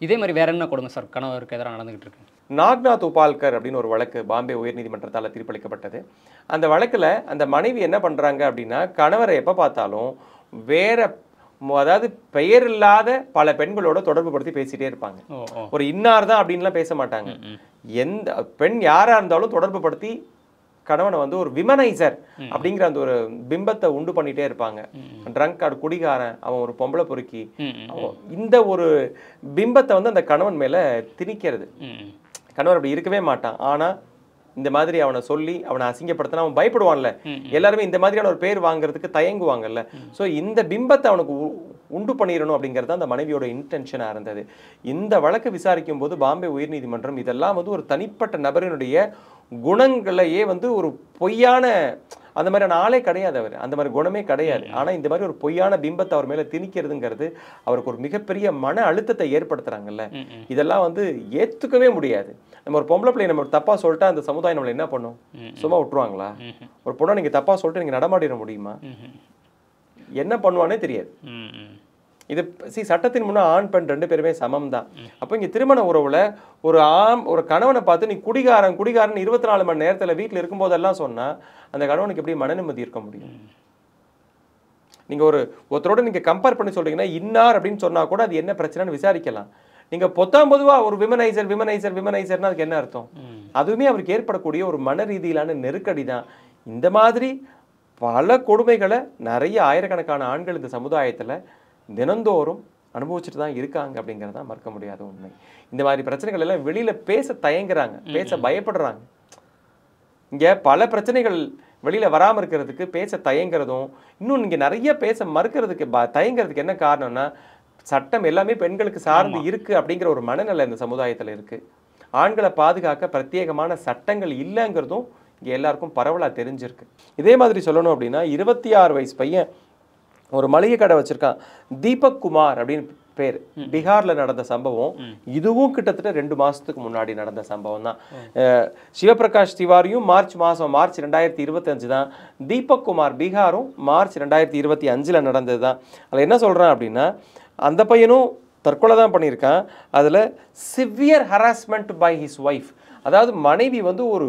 இதே மாதிரி வேற என்ன கொடுமை சார் கணவருக்கு எதிராக நடந்துகிட்டு இருக்கு? நாக்நாத் உபால்கர் அப்படின்னு ஒரு வழக்கு பாம்பே உயர்நீதிமன்றத்தால் தீர்ப்பளிக்கப்பட்டது. அந்த வழக்குல அந்த மனைவி என்ன பண்றாங்க அப்படின்னா, கணவரை எப்ப பார்த்தாலும் வேற, அதாவது பெயர் இல்லாத பல பெண்களோட தொடர்பு படுத்தி பேசிட்டே இருப்பாங்க. ஒரு இன்னார் தான் அப்படின்லாம் பேச மாட்டாங்க. எந்த பெண் யாரா இருந்தாலும் தொடர்பு படுத்தி கணவனை வந்து ஒரு விமனைசர் அப்படிங்கிற அந்த ஒரு பிம்பத்தை உண்டு பண்ணிட்டே இருப்பாங்க. ட்ரங்க் கார்டு, குடிகாரன், அவன் ஒரு பொம்பளை பொறுக்கி, இந்த ஒரு பிம்பத்தை வந்து அந்த கணவன் மேல திணிக்கிறது. கணவன் அப்படி இருக்கவே மாட்டான். ஆனா இந்த மாதிரி அவனை சொல்லி அவனை அசிங்கப்படுத்தினா அவன் பயப்படுவான்ல, எல்லாருமே இந்த மாதிரியான ஒரு பேர் வாங்குறதுக்கு தயங்குவாங்கல்ல. ஸோ இந்த பிம்பத்தை அவனுக்கு உண்டு பண்ணிடணும் அப்படிங்கிறது அந்த மனைவியோட இன்டென்ஷனாக இருந்தது. இந்த வழக்கு விசாரிக்கும் போது பாம்பே உயர்நீதிமன்றம் இதெல்லாம் வந்து ஒரு தனிப்பட்ட நபரினுடைய குணங்களையே வந்து ஒரு பொய்யான, அந்த மாதிரியான ஆளே கிடையாது, அவர் அந்த மாதிரி குணமே கிடையாது. ஆனால் இந்த மாதிரி ஒரு பொய்யான பிம்பத்தை அவர் மேலே திணிக்கிறதுங்கிறது அவருக்கு ஒரு மிகப்பெரிய மன அழுத்தத்தை ஏற்படுத்துறாங்கல்ல. இதெல்லாம் வந்து ஏற்றுக்கவே முடியாது. நம்ம ஒரு பொம்பளை பிள்ளையை நம்ம தப்பாக சொல்லிட்டா அந்த சமுதாயம் நம்மளை என்ன பண்ணும்? சும்மா விட்டுருவாங்களா? ஒரு பொண்ணை நீங்கள் தப்பாக சொல்லிட்டு நீங்கள் நடமாடிட முடியுமா? என்ன பண்ணுவானே தெரியாது. இது சட்டத்தின் முன்னே ஆண் பெண் 2 பேருமே சமம் தான். அப்போ இங்கே திருமண உறவுல ஒரு கணவனை பார்த்து நீ குடிகாரன் 24 மணி நேரத்தில் வீட்டில் இருக்கும்போதெல்லாம் சொன்னா அந்த கணவனுக்கு எப்படி மன நிம்மதி இருக்க முடியும்? நீங்கள் ஒருத்தரோட நீங்கள் கம்பேர் பண்ணி சொல்கிறீங்கன்னா இன்னார் அப்படின்னு சொன்னால் கூட அது என்ன பிரச்சனைன்னு விசாரிக்கலாம். நீங்கள் பொதுவாக ஒரு விமனைசர்னா அதுக்கு என்ன அர்த்தம்? அதுவுமே அவருக்கு ஏற்படக்கூடிய ஒரு மன ரீதியிலான நெருக்கடி தான். இந்த மாதிரி பல கொடுமைகளை நிறைய ஆயிரக்கணக்கான ஆண்கள் இந்த சமுதாயத்தில் தினந்தோறும் அனுபவிச்சுட்டு தான் இருக்காங்க அப்படிங்கிறது தான் மறக்க முடியாத உண்மை. இந்த மாதிரி பிரச்சனைகள் எல்லாம் வெளியில் பேச தயங்குறாங்க, பேச பயப்படுறாங்க. இங்கே பல பிரச்சனைகள் வெளியில் வராமல் இருக்கிறதுக்கு பேச தயங்குறதும், இன்னும் இங்கே நிறைய பேச மறுக்கிறதுக்கு தயங்குறதுக்கு என்ன காரணம்னா, சட்டம் எல்லாமே பெண்களுக்கு சார்ந்து இருக்குது அப்படிங்கிற ஒரு மனநிலை இந்த சமுதாயத்தில் இருக்குது. ஆண்களை பாதுகாக்க பிரத்யேகமான சட்டங்கள் இல்லைங்கிறதும் இங்கே எல்லாருக்கும் பரவலாக தெரிஞ்சிருக்கு. இதே மாதிரி சொல்லணும் அப்படின்னா 26 வயசு பையன் ஒரு மளிகை கடை வச்சிருக்கான். தீபக் குமார் அப்படின்னு பேர். பீகாரில் நடந்த சம்பவம். இதுவும் கிட்டத்தட்ட 2 மாதத்துக்கு முன்னாடி நடந்த சம்பவம் தான். சிவபிரகாஷ் திவாரியும் மார்ச் 2025 தான். தீபக் குமார் பீகாரும் மார்ச் 2025 நடந்தது தான். அதில் என்ன சொல்கிறான் அப்படின்னா, அந்த பையனும் தற்கொலை தான் பண்ணியிருக்கான். அதில் severe harassment by his wife, அதாவது மனைவி வந்து ஒரு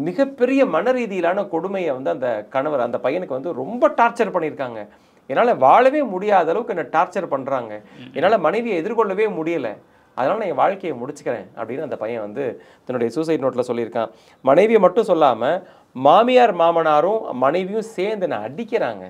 மிகப்பெரிய மன ரீதியிலான கொடுமையை வந்து அந்த கணவர் அந்த பையனுக்கு வந்து ரொம்ப டார்ச்சர் பண்ணியிருக்காங்க. என்னால் வாழவே முடியாத அளவுக்கு என்னை டார்ச்சர் பண்ணுறாங்க, என்னால் மனைவியை எதிர்கொள்ளவே முடியலை, அதனால் நான் என் வாழ்க்கையை முடிச்சுக்கிறேன் அப்படின்னு அந்த பையன் வந்து தன்னுடைய சூசைட் நோட்டில் சொல்லியிருக்கான். மனைவியை மட்டும் சொல்லாமல் மாமியார் மாமனாரும் மனைவியும் சேர்ந்து என்னை அடிக்கிறாங்க.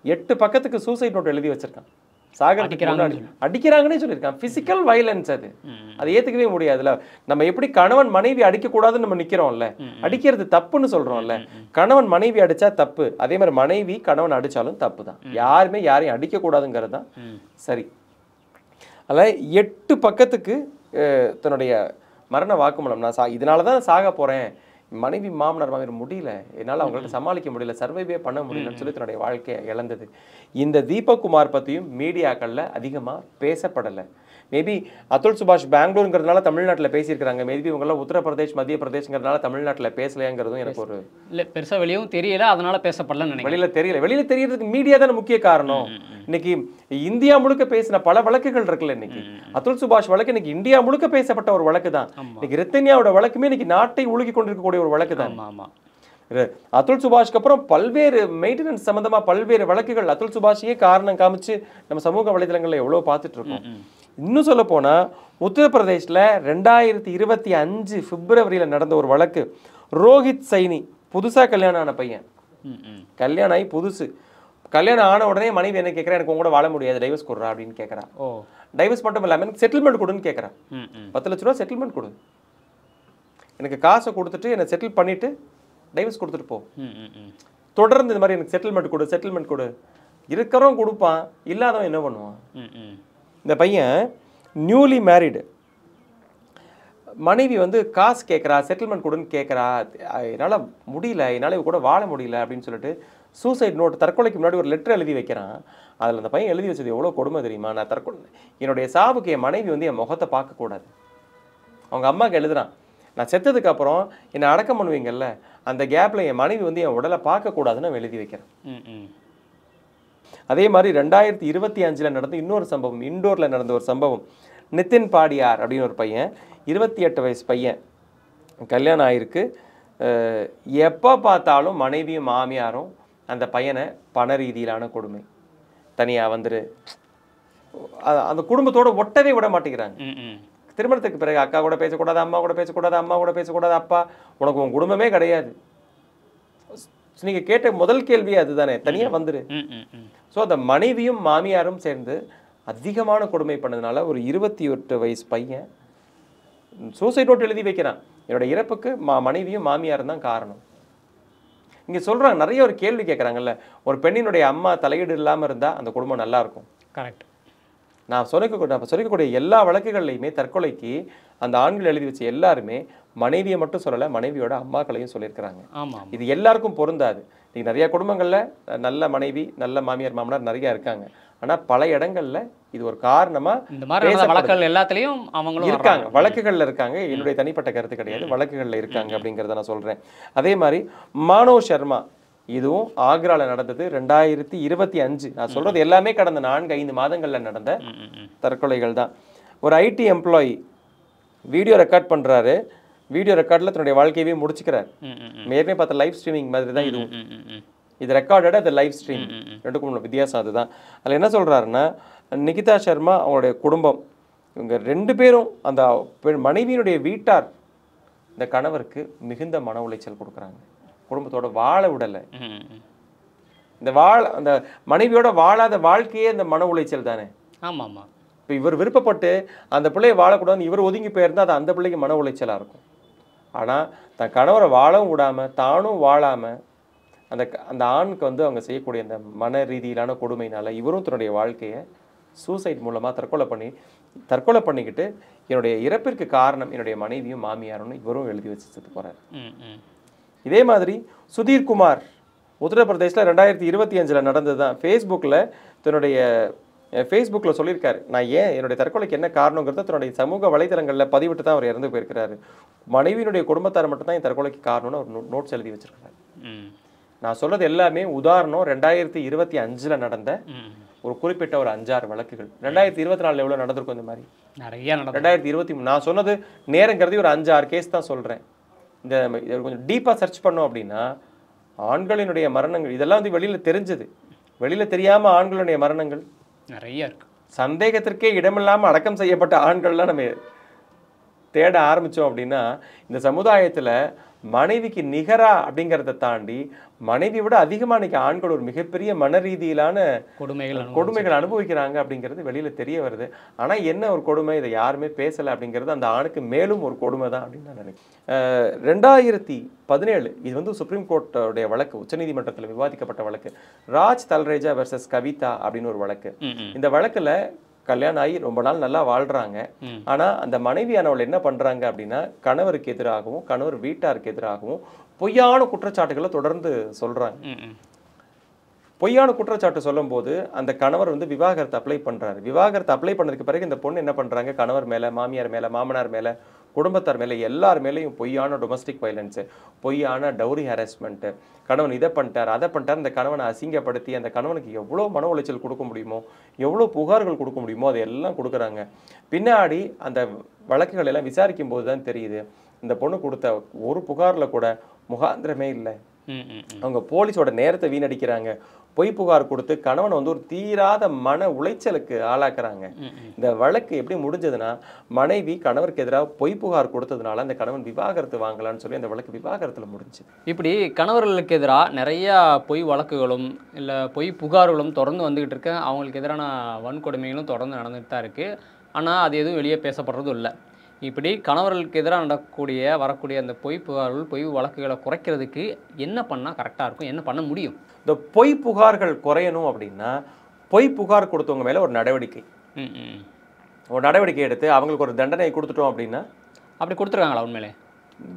8 பக்கத்துக்கு சூசைட் நோட் எழுதி வச்சிருக்கான். சாகரத்துக்கு முன்னாடி அடிக்கிறாங்கன்னே சொல்லியிருக்கான். பிசிக்கல் வயலன்ஸ் அது ஏற்றுக்கவே முடியாதுல்ல. நம்ம எப்படி கணவன் மனைவி அடிக்கக்கூடாதுன்னு நம்ம நிற்கிறோம்ல, அடிக்கிறது தப்புன்னு சொல்கிறோம்ல. கணவன் மனைவி அடித்தா தப்பு, அதே மாதிரி மனைவி கணவன் அடித்தாலும் தப்பு தான். யாருமே யாரையும் அடிக்கக்கூடாதுங்கிறது தான் சரி. அதில் 8 பக்கத்துக்கு தன்னுடைய மரண வாக்குமூலம், நான் இதனால தான் சாக போகிறேன், மனைவி மாமனார் முடியல, என்னால் அவங்கள்ட்ட சமாளிக்க முடியல, சர்வைவே பண்ண முடியலன்னு சொல்லி தன்னுடைய வாழ்க்கையை இழந்தது. இந்த தீபக் குமார் பற்றியும் மீடியாக்களில் அதிகமாக பேசப்படலை. மேபி அதுல் சுபாஷ் பெங்களூருங்கிறதுனால தமிழ்நாட்டில் பேசியிருக்கிறாங்க, மேபி இவங்கெல்லாம் உத்தரப்பிரதேஷ் மத்திய பிரதேஷ்ங்கிறதுனால தமிழ்நாட்டில் பேசலையாங்கிறதும் எனக்கு ஒரு இல்லை பெருசாக வெளியும் தெரியல, அதனால பேசப்படலன்னு வெளியில் தெரியறதுக்கு மீடியா தானே முக்கிய காரணம். இன்னைக்கு இந்தியா முழுக்க பேசின பல வழக்குகள் இருக்குல்ல. இன்னைக்கு அதுல் சுபாஷ் வழக்கு இன்னைக்கு இந்தியா முழுக்க பேசப்பட்ட ஒரு வழக்கு தான். இன்னைக்கு ரித்தன்யாவோட வழக்குமே இன்னைக்கு நாட்டை உலுக்கி கொண்டிருக்கக்கூடிய ஒரு வழக்கு தான். அதுல் சுபாஷ்க்கு அப்புறம் பல்வேறு மெயின்டெனன்ஸ் சம்பந்தமா பல்வேறு வழக்குகள் அதுல் சுபாஷையே காரணம் காமிச்சு நம்ம சமூக வலைதளங்களில் எவ்வளோ பார்த்துட்டு இருக்கோம். இன்னும் சொல்ல போனா உத்தரப்பிரதேஷ்ல 2025 பிப்ரவரியில் நடந்த ஒரு வழக்கு. ரோஹித் சைனி புதுசா கல்யாணம் ஆன பையன், கல்யாணம் ஆகி புதுசு, கல்யாணம் ஆன உடனே மனைவி என்ன கேட்குறா, எனக்கு உங்க கூட வாழ முடியாது, டைவர்ஸ் கொடுறா அப்படின்னு கேட்குறா. டைவர்ஸ் மட்டும் இல்லாமல் எனக்கு செட்டில்மெண்ட் கொடுன்னு கேட்குறா. 10 லட்ச ரூபா செட்டில்மெண்ட் கொடு, எனக்கு காசை கொடுத்துட்டு என்னை செட்டில் பண்ணிட்டு டைவர்ஸ் கொடுத்துட்டு போ. தொடர்ந்து இந்த மாதிரி எனக்கு செட்டில்மெண்ட் கொடு. இருக்கிறவன் கொடுப்பான், இல்லாதவன் என்ன பண்ணுவான்? இந்த பையன் நியூலி மேரிடு, மனைவி வந்து காசு கேட்குறா, செட்டில்மெண்ட் கொடுன்னு கேட்குறா, என்னால் முடியல, என்னால் கூட வாழ முடியல அப்படின்னு சொல்லிட்டு சூசைட் நோட், தற்கொலைக்கு முன்னாடி ஒரு லெட்டர் எழுதி வைக்கிறான். அதில் அந்த பையன் எழுதி வச்சது எவ்வளோ கொடுமை தெரியுமா? நான் என்னுடைய சாவுக்கு என் மனைவி வந்து என் முகத்தை பார்க்கக்கூடாது. அவங்க அம்மாவுக்கு எழுதுறான், நான் செத்ததுக்கு அப்புறம் என்னை அடக்கம் பண்ணுவீங்கல்ல, அந்த கேப்பில் என் மனைவி வந்து என் உடலை பார்க்கக்கூடாதுன்னு எழுதி வைக்கிறேன். அதே மாதிரி 2025 நடந்த இன்னொரு சம்பவம், இண்டோரில் நடந்த ஒரு சம்பவம். நிதின் பாடியார் அப்படின்னு ஒரு பையன், 28 வயசு பையன், கல்யாணம் ஆகிருக்கு. எப்போ பார்த்தாலும் மனைவியும் மாமியாரும் அந்த பையனை பண ரீதியிலான கொடுமை, தனியாக வந்துரு, அந்த குடும்பத்தோடு ஒட்டவே விட மாட்டேங்கிறாங்க. திருமணத்துக்கு பிறகு அக்கா கூட பேசக்கூடாது, அம்மா கூட பேசக்கூடாது, அப்பா உனக்கு உன் குடும்பமே கிடையாது. நீங்கள் கேட்ட முதல் கேள்வியே அதுதானே, தனியாக வந்துரு. ஸோ அந்த மனைவியும் மாமியாரும் சேர்ந்து அதிகமான கொடுமை பண்ணதுனால ஒரு 28 வயசு பையன் சூசைட் நோட் எழுதி வைக்கிறான். என்னோட இறப்புக்கு மனைவியும் மாமியாரும் தான் காரணம். இங்கே சொல்கிறாங்க, நிறைய ஒரு கேள்வி கேட்குறாங்கல்ல, ஒரு பெண்ணினுடைய அம்மா தலையீடு இல்லாமல் இருந்தால் அந்த குடும்பம் நல்லா இருக்கும். கரெக்ட். நான் சொல்லிக்கக்கூடிய எல்லா வழக்குகள்லையுமே தற்கொலைக்கு அந்த ஆண்கள் எழுதி வச்ச எல்லாருமே மனைவியை மட்டும் சொல்லலை, மனைவியோட அம்மாக்களையும் சொல்லியிருக்கிறாங்க. இது எல்லாருக்கும் பொருந்தாது. இன்னைக்கு நிறைய குடும்பங்களில் நல்ல மனைவி நல்ல மாமியார் மாமனார் நிறைய இருக்காங்க. ஆனால் பல இடங்கள்ல இது ஒரு காரணமாக இந்த மாதிரி வழக்குகள் எல்லாத்துலேயும் அவங்களும் இருக்காங்க, வழக்குகளில் இருக்காங்க. என்னுடைய தனிப்பட்ட கருத்து கிடையாது, வழக்குகளில் இருக்காங்க அப்படிங்கிறத நான் சொல்கிறேன். அதே மாதிரி மானவ் சர்மா, இதுவும் ஆக்ராவில் நடந்தது 2025. நான் சொல்கிறது எல்லாமே கடந்த 4-5 மாதங்களில் நடந்த தற்கொலைகள் தான். ஒரு ஐடி எம்ப்ளாயி வீடியோ ரெக்கார்ட் பண்ணுறாரு, வீடியோ ரெக்கார்டில் தன்னுடைய வாழ்க்கையவே முடிச்சுக்கிறார். ஏற்கனவே பார்த்த லைவ் ஸ்ட்ரீமிங் மாதிரி தான் இதுவும். இது ரெக்கார்டட், அது லைவ் ஸ்ட்ரீம், ரெண்டுக்கும் உள்ள வித்தியாசம் அதுதான். அதில் என்ன சொல்கிறாருன்னா, நிகிதா சர்மா அவங்களுடைய குடும்பம் இவங்க 2 பேரும் அந்த மனைவியினுடைய வீட்டார் இந்த கணவருக்கு மிகுந்த மன உளைச்சல் கொடுக்குறாங்க, குடும்பத்தோட வாழ விடலை. அந்த மனைவியோட வாழாத வாழ்க்கையே இந்த மன உளைச்சல் தானே. ஆமாம் ஆமாம். இப்போ இவர் விருப்பப்பட்டு அந்த பிள்ளையை வாழக்கூடாதுன்னு இவர் ஒதுங்கி போயிருந்தால் அது அந்த பிள்ளைக்கு மன உளைச்சலாக இருக்கும். ஆனால் தன் கணவரை வாழவும் விடாமல் தானும் வாழாமல் அந்த ஆணுக்கு வந்து அவங்க செய்யக்கூடிய அந்த மன ரீதியிலான கொடுமையினால இவரும் தன்னுடைய வாழ்க்கையை சூசைட் மூலமாக தற்கொலை பண்ணிக்கிட்டு என்னுடைய இறப்பிற்கு காரணம் என்னுடைய மனைவியும் மாமியாரும்னு இவரும் எழுதி வச்சுட்டு போகிறார். இதே மாதிரி சுதீர் குமார் உத்தரப்பிரதேசில் 2025 நடந்தது தான். ஃபேஸ்புக்கில் சொல்லியிருக்காரு, நான் ஏன் என்னுடைய தற்கொலைக்கு என்ன காரணங்கிறத தன்னுடைய சமூக வலைதளங்களில் பதிவிட்டு தான் அவர் இறந்து போயிருக்கிறாரு. மனைவியினுடைய குடும்பத்தார் மட்டும்தான் என் தற்கொலைக்கு காரணம்னு அவர் நோட்ஸ் எழுதி வச்சிருக்காரு. நான் சொல்றது எல்லாமே உதாரணம் 2025 நடந்த ஒரு குறிப்பிட்ட ஒரு 5-6 வழக்குகள். 2024 எவ்வளோ நடந்திருக்கும் இந்த மாதிரி நிறைய. 2023 நான் சொன்னது நேரங்கிறது ஒரு 5-6 கேஸ் தான் சொல்கிறேன். இந்த கொஞ்சம் டீப்பாக சர்ச் பண்ணோம் அப்படின்னா ஆண்களினுடைய மரணங்கள் இதெல்லாம் வந்து வெளியில் தெரிஞ்சது, வெளியில் தெரியாமல் ஆண்களுடைய மரணங்கள் நிறைய இருக்கு. சந்தேகத்திற்கே இடமில்லாமல் அடக்கம் செய்யப்பட்ட ஆண்கள்லாம் நம்ம தேட ஆரம்பித்தோம் அப்படின்னா இந்த சமுதாயத்தில் மனைவிக்கு நிகரா அப்படிங்கிறத தாண்டி மனைவி விட அதிகமாக இன்னைக்கு ஆண்கள் ஒரு மிகப்பெரிய மன ரீதியிலான கொடுமைகள் அனுபவிக்கிறாங்க அப்படிங்கிறது வெளியில் தெரிய வருது. ஆனால் என்ன ஒரு கொடுமை, இதை யாருமே பேசலை அப்படிங்கிறது அந்த ஆணுக்கு மேலும் ஒரு கொடுமை தான் அப்படின்னு நான் நினைக்கிறேன். 2017 இது வந்து சுப்ரீம் கோர்ட்டோடைய வழக்கு, உச்சநீதிமன்றத்தில் விவாதிக்கப்பட்ட வழக்கு, ராஜ் தல்ரேஜா வெர்சஸ் கவிதா அப்படின்னு ஒரு வழக்கு. இந்த வழக்கில் கல்யாணம் ஆகி ரொம்ப நாள் நல்லா வாழ்றாங்க. ஆனா அந்த மனைவியானவள் என்ன பண்றாங்க அப்படின்னா கணவருக்கு எதிராகவும் கணவர் வீட்டாருக்கு எதிராகவும் பொய்யான குற்றச்சாட்டுகளை தொடர்ந்து சொல்றாங்க. பொய்யான குற்றச்சாட்டு சொல்லும் போது அந்த கணவர் வந்து விவாகரத்து அப்ளை பண்றாரு. விவாகரத்து அப்ளை பண்ணதுக்கு பிறகு இந்த பொண்ணு என்ன பண்றாங்க, கணவர் மேல, மாமியார் மேல, மாமனார் மேல, குடும்பத்தார் மேல எல்லார் மேலேயும் பொய்யான டொமஸ்டிக் வயலன்ஸு, பொய்யான டவுரி ஹராஸ்மெண்ட்டு, கணவன் இதை பண்ணிட்டார் அதை பண்ணிட்டார், அந்த கணவனை அசிங்கப்படுத்தி அந்த கணவனுக்கு எவ்வளோ மன உளைச்சல் கொடுக்க முடியுமோ, எவ்வளோ புகார்கள் கொடுக்க முடியுமோ அதையெல்லாம் கொடுக்குறாங்க. பின்னாடி அந்த வழக்குகள் எல்லாம் விசாரிக்கும் போது தான் தெரியுது இந்த பொண்ணு கொடுத்த ஒரு புகாரில் கூட முகாந்திரமே இல்லை. அவங்க போலீஸோட நேரத்தை வீணடிக்கிறாங்க. பொய் புகார் கொடுத்து கணவனை வந்து ஒரு தீராத மன உளைச்சலுக்கு ஆளாக்குறாங்க. இந்த வழக்கு எப்படி முடிஞ்சதுன்னா மனைவி கணவருக்கு எதிராக பொய் புகார் கொடுத்ததுனால அந்த கணவன் விவாகரத்து வாங்கலான்னு சொல்லி அந்த வழக்கு விவாகரத்தில் முடிஞ்சு. இப்படி கணவர்களுக்கு எதிராக நிறையா பொய் வழக்குகளும் இல்லை பொய் புகார்களும் தொடர்ந்து வந்துக்கிட்டு இருக்கு. அவங்களுக்கு எதிரான வன்கொடுமைகளும் தொடர்ந்து நடந்துகிட்டு தான் இருக்குது. ஆனால் அது எதுவும் வெளியே பேசப்படுறதும் இல்லை. இப்படி கணவர்களுக்கு எதிராக வரக்கூடிய அந்த பொய் புகார்கள், பொய் வழக்குகளை குறைக்கிறதுக்கு என்ன பண்ணால் கரெக்டாக இருக்கும், என்ன பண்ண முடியும்? இந்த பொய் புகார்கள் குறையணும் அப்படின்னா பொய் புகார் கொடுத்தவங்க மேலே ஒரு நடவடிக்கை எடுத்து அவங்களுக்கு ஒரு தண்டனை கொடுத்துட்டோம் அப்படின்னா. அப்படி கொடுத்துருக்காங்களா உண்மையிலே?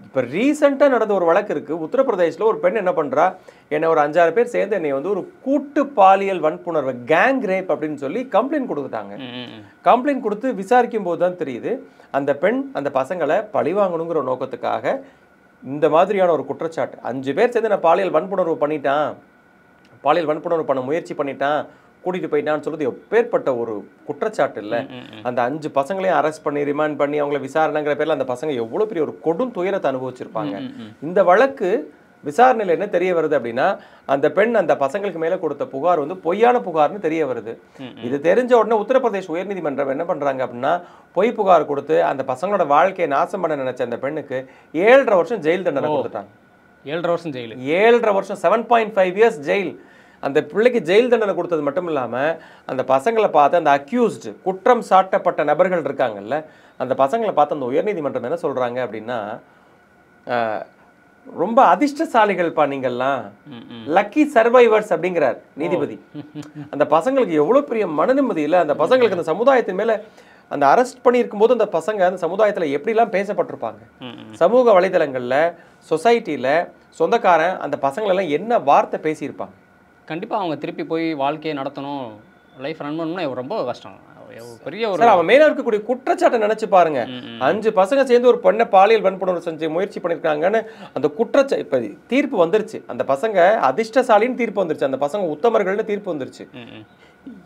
இப்போ ரீசெண்டாக நடந்த ஒரு வழக்கு இருக்குது. உத்தரப்பிரதேசில் ஒரு பெண் என்ன பண்ணுறா, என்னை ஒரு 5-6 பேர் சேர்ந்து என்னை வந்து ஒரு கூட்டு பாலியல் வன்புணர்வு, கேங் ரேப் அப்படின்னு சொல்லி கம்ப்ளைண்ட் கொடுத்துட்டாங்க. கம்ப்ளைண்ட் கொடுத்து விசாரிக்கும் போது தான் தெரியுது அந்த பெண் அந்த பசங்களை பழிவாங்கணுங்கிற நோக்கத்துக்காக இந்த மாதிரியான ஒரு குற்றச்சாட்டு, 5 பேர் சேர்ந்து நான் பாலியல் வன்புணர்வு பண்ண முயற்சி பண்ணிட்டான், கூட்டிகிட்டு போயிட்டான்னு சொல்றது எப்பேற்பட்ட ஒரு குற்றச்சாட்டு இல்லை. அந்த 5 பசங்களையும் அரெஸ்ட் பண்ணி ரிமாண்ட் பண்ணி அவங்களை விசாரணைங்கிற பேரில் அந்த பசங்க எவ்வளோ பெரிய ஒரு கொடும் துயரத்தை அனுபவிச்சிருப்பாங்க. இந்த வழக்கு விசாரணையில் என்ன தெரிய வருது அப்படின்னா அந்த பெண் அந்த பசங்களுக்கு மேலே கொடுத்த புகார் வந்து பொய்யான புகார்னு தெரிய வருது. இது தெரிஞ்ச உடனே உத்தரப்பிரதேஷ் உயர்நீதிமன்றம் என்ன பண்ணுறாங்க அப்படின்னா பொய் புகார் கொடுத்து அந்த பசங்களோட வாழ்க்கையை நாசம் பண்ண நினைச்ச அந்த பெண்ணுக்கு 7.5 வருஷம் ஜெயில் தண்டனை கொடுத்துட்டாங்க. 7.5 வருஷம் ஜெயில், 7.5 வருஷம், 7.5 இயர்ஸ் ஜெயில். அந்த பிள்ளைக்கு ஜெயில் தண்டனை கொடுத்தது மட்டும் இல்லாமல் அந்த பசங்களை பார்த்து அந்த அக்யூஸ்டு, குற்றம் சாட்டப்பட்ட நபர்கள் இருக்காங்கல்ல, அந்த பசங்களை பார்த்து அந்த உயர்நீதிமன்றம் என்ன சொல்கிறாங்க அப்படின்னா ரொம்ப அதிர்ஷ்டசாலிகள்ப்பா நீங்கள்லாம், லக்கி சர்வைவர்ஸ் அப்படிங்கிறார் நீதிபதி. அந்த பசங்களுக்கு எவ்வளோ பெரிய மன நிம்மதி இல்லை, அந்த பசங்களுக்கு அந்த சமுதாயத்தின் மேலே அந்த அரெஸ்ட் பண்ணியிருக்கும் போது அந்த பசங்க அந்த சமுதாயத்தில் எப்படிலாம் பேசப்பட்டிருப்பாங்க, சமூக வலைதளங்களில், சொசைட்டியில், சொந்தக்காரன் அந்த பசங்களெல்லாம் என்ன வார்த்தை பேசியிருப்பாங்க. கண்டிப்பாக அவங்க திருப்பி போய் வாழ்க்கையை நடத்தணும், லைஃப் ரன் பண்ணணும்னா ரொம்ப கஷ்டம். பெரிய ஒரு அவன் மேலே இருக்கக்கூடிய குற்றச்சாட்டை நினைச்சு பாருங்க. 5 பசங்க சேர்ந்து ஒரு பெண்ணை பாலியல் வன்புணர்வு செஞ்சு முயற்சி பண்ணியிருக்காங்கன்னு அந்த குற்றச்சாட்டு இப்போ தீர்ப்பு வந்துருச்சு. அந்த பசங்க அதிர்ஷ்டசாலின்னு தீர்ப்பு வந்துருச்சு, அந்த பசங்க உத்தமர்கள்னு தீர்ப்பு வந்துருச்சு.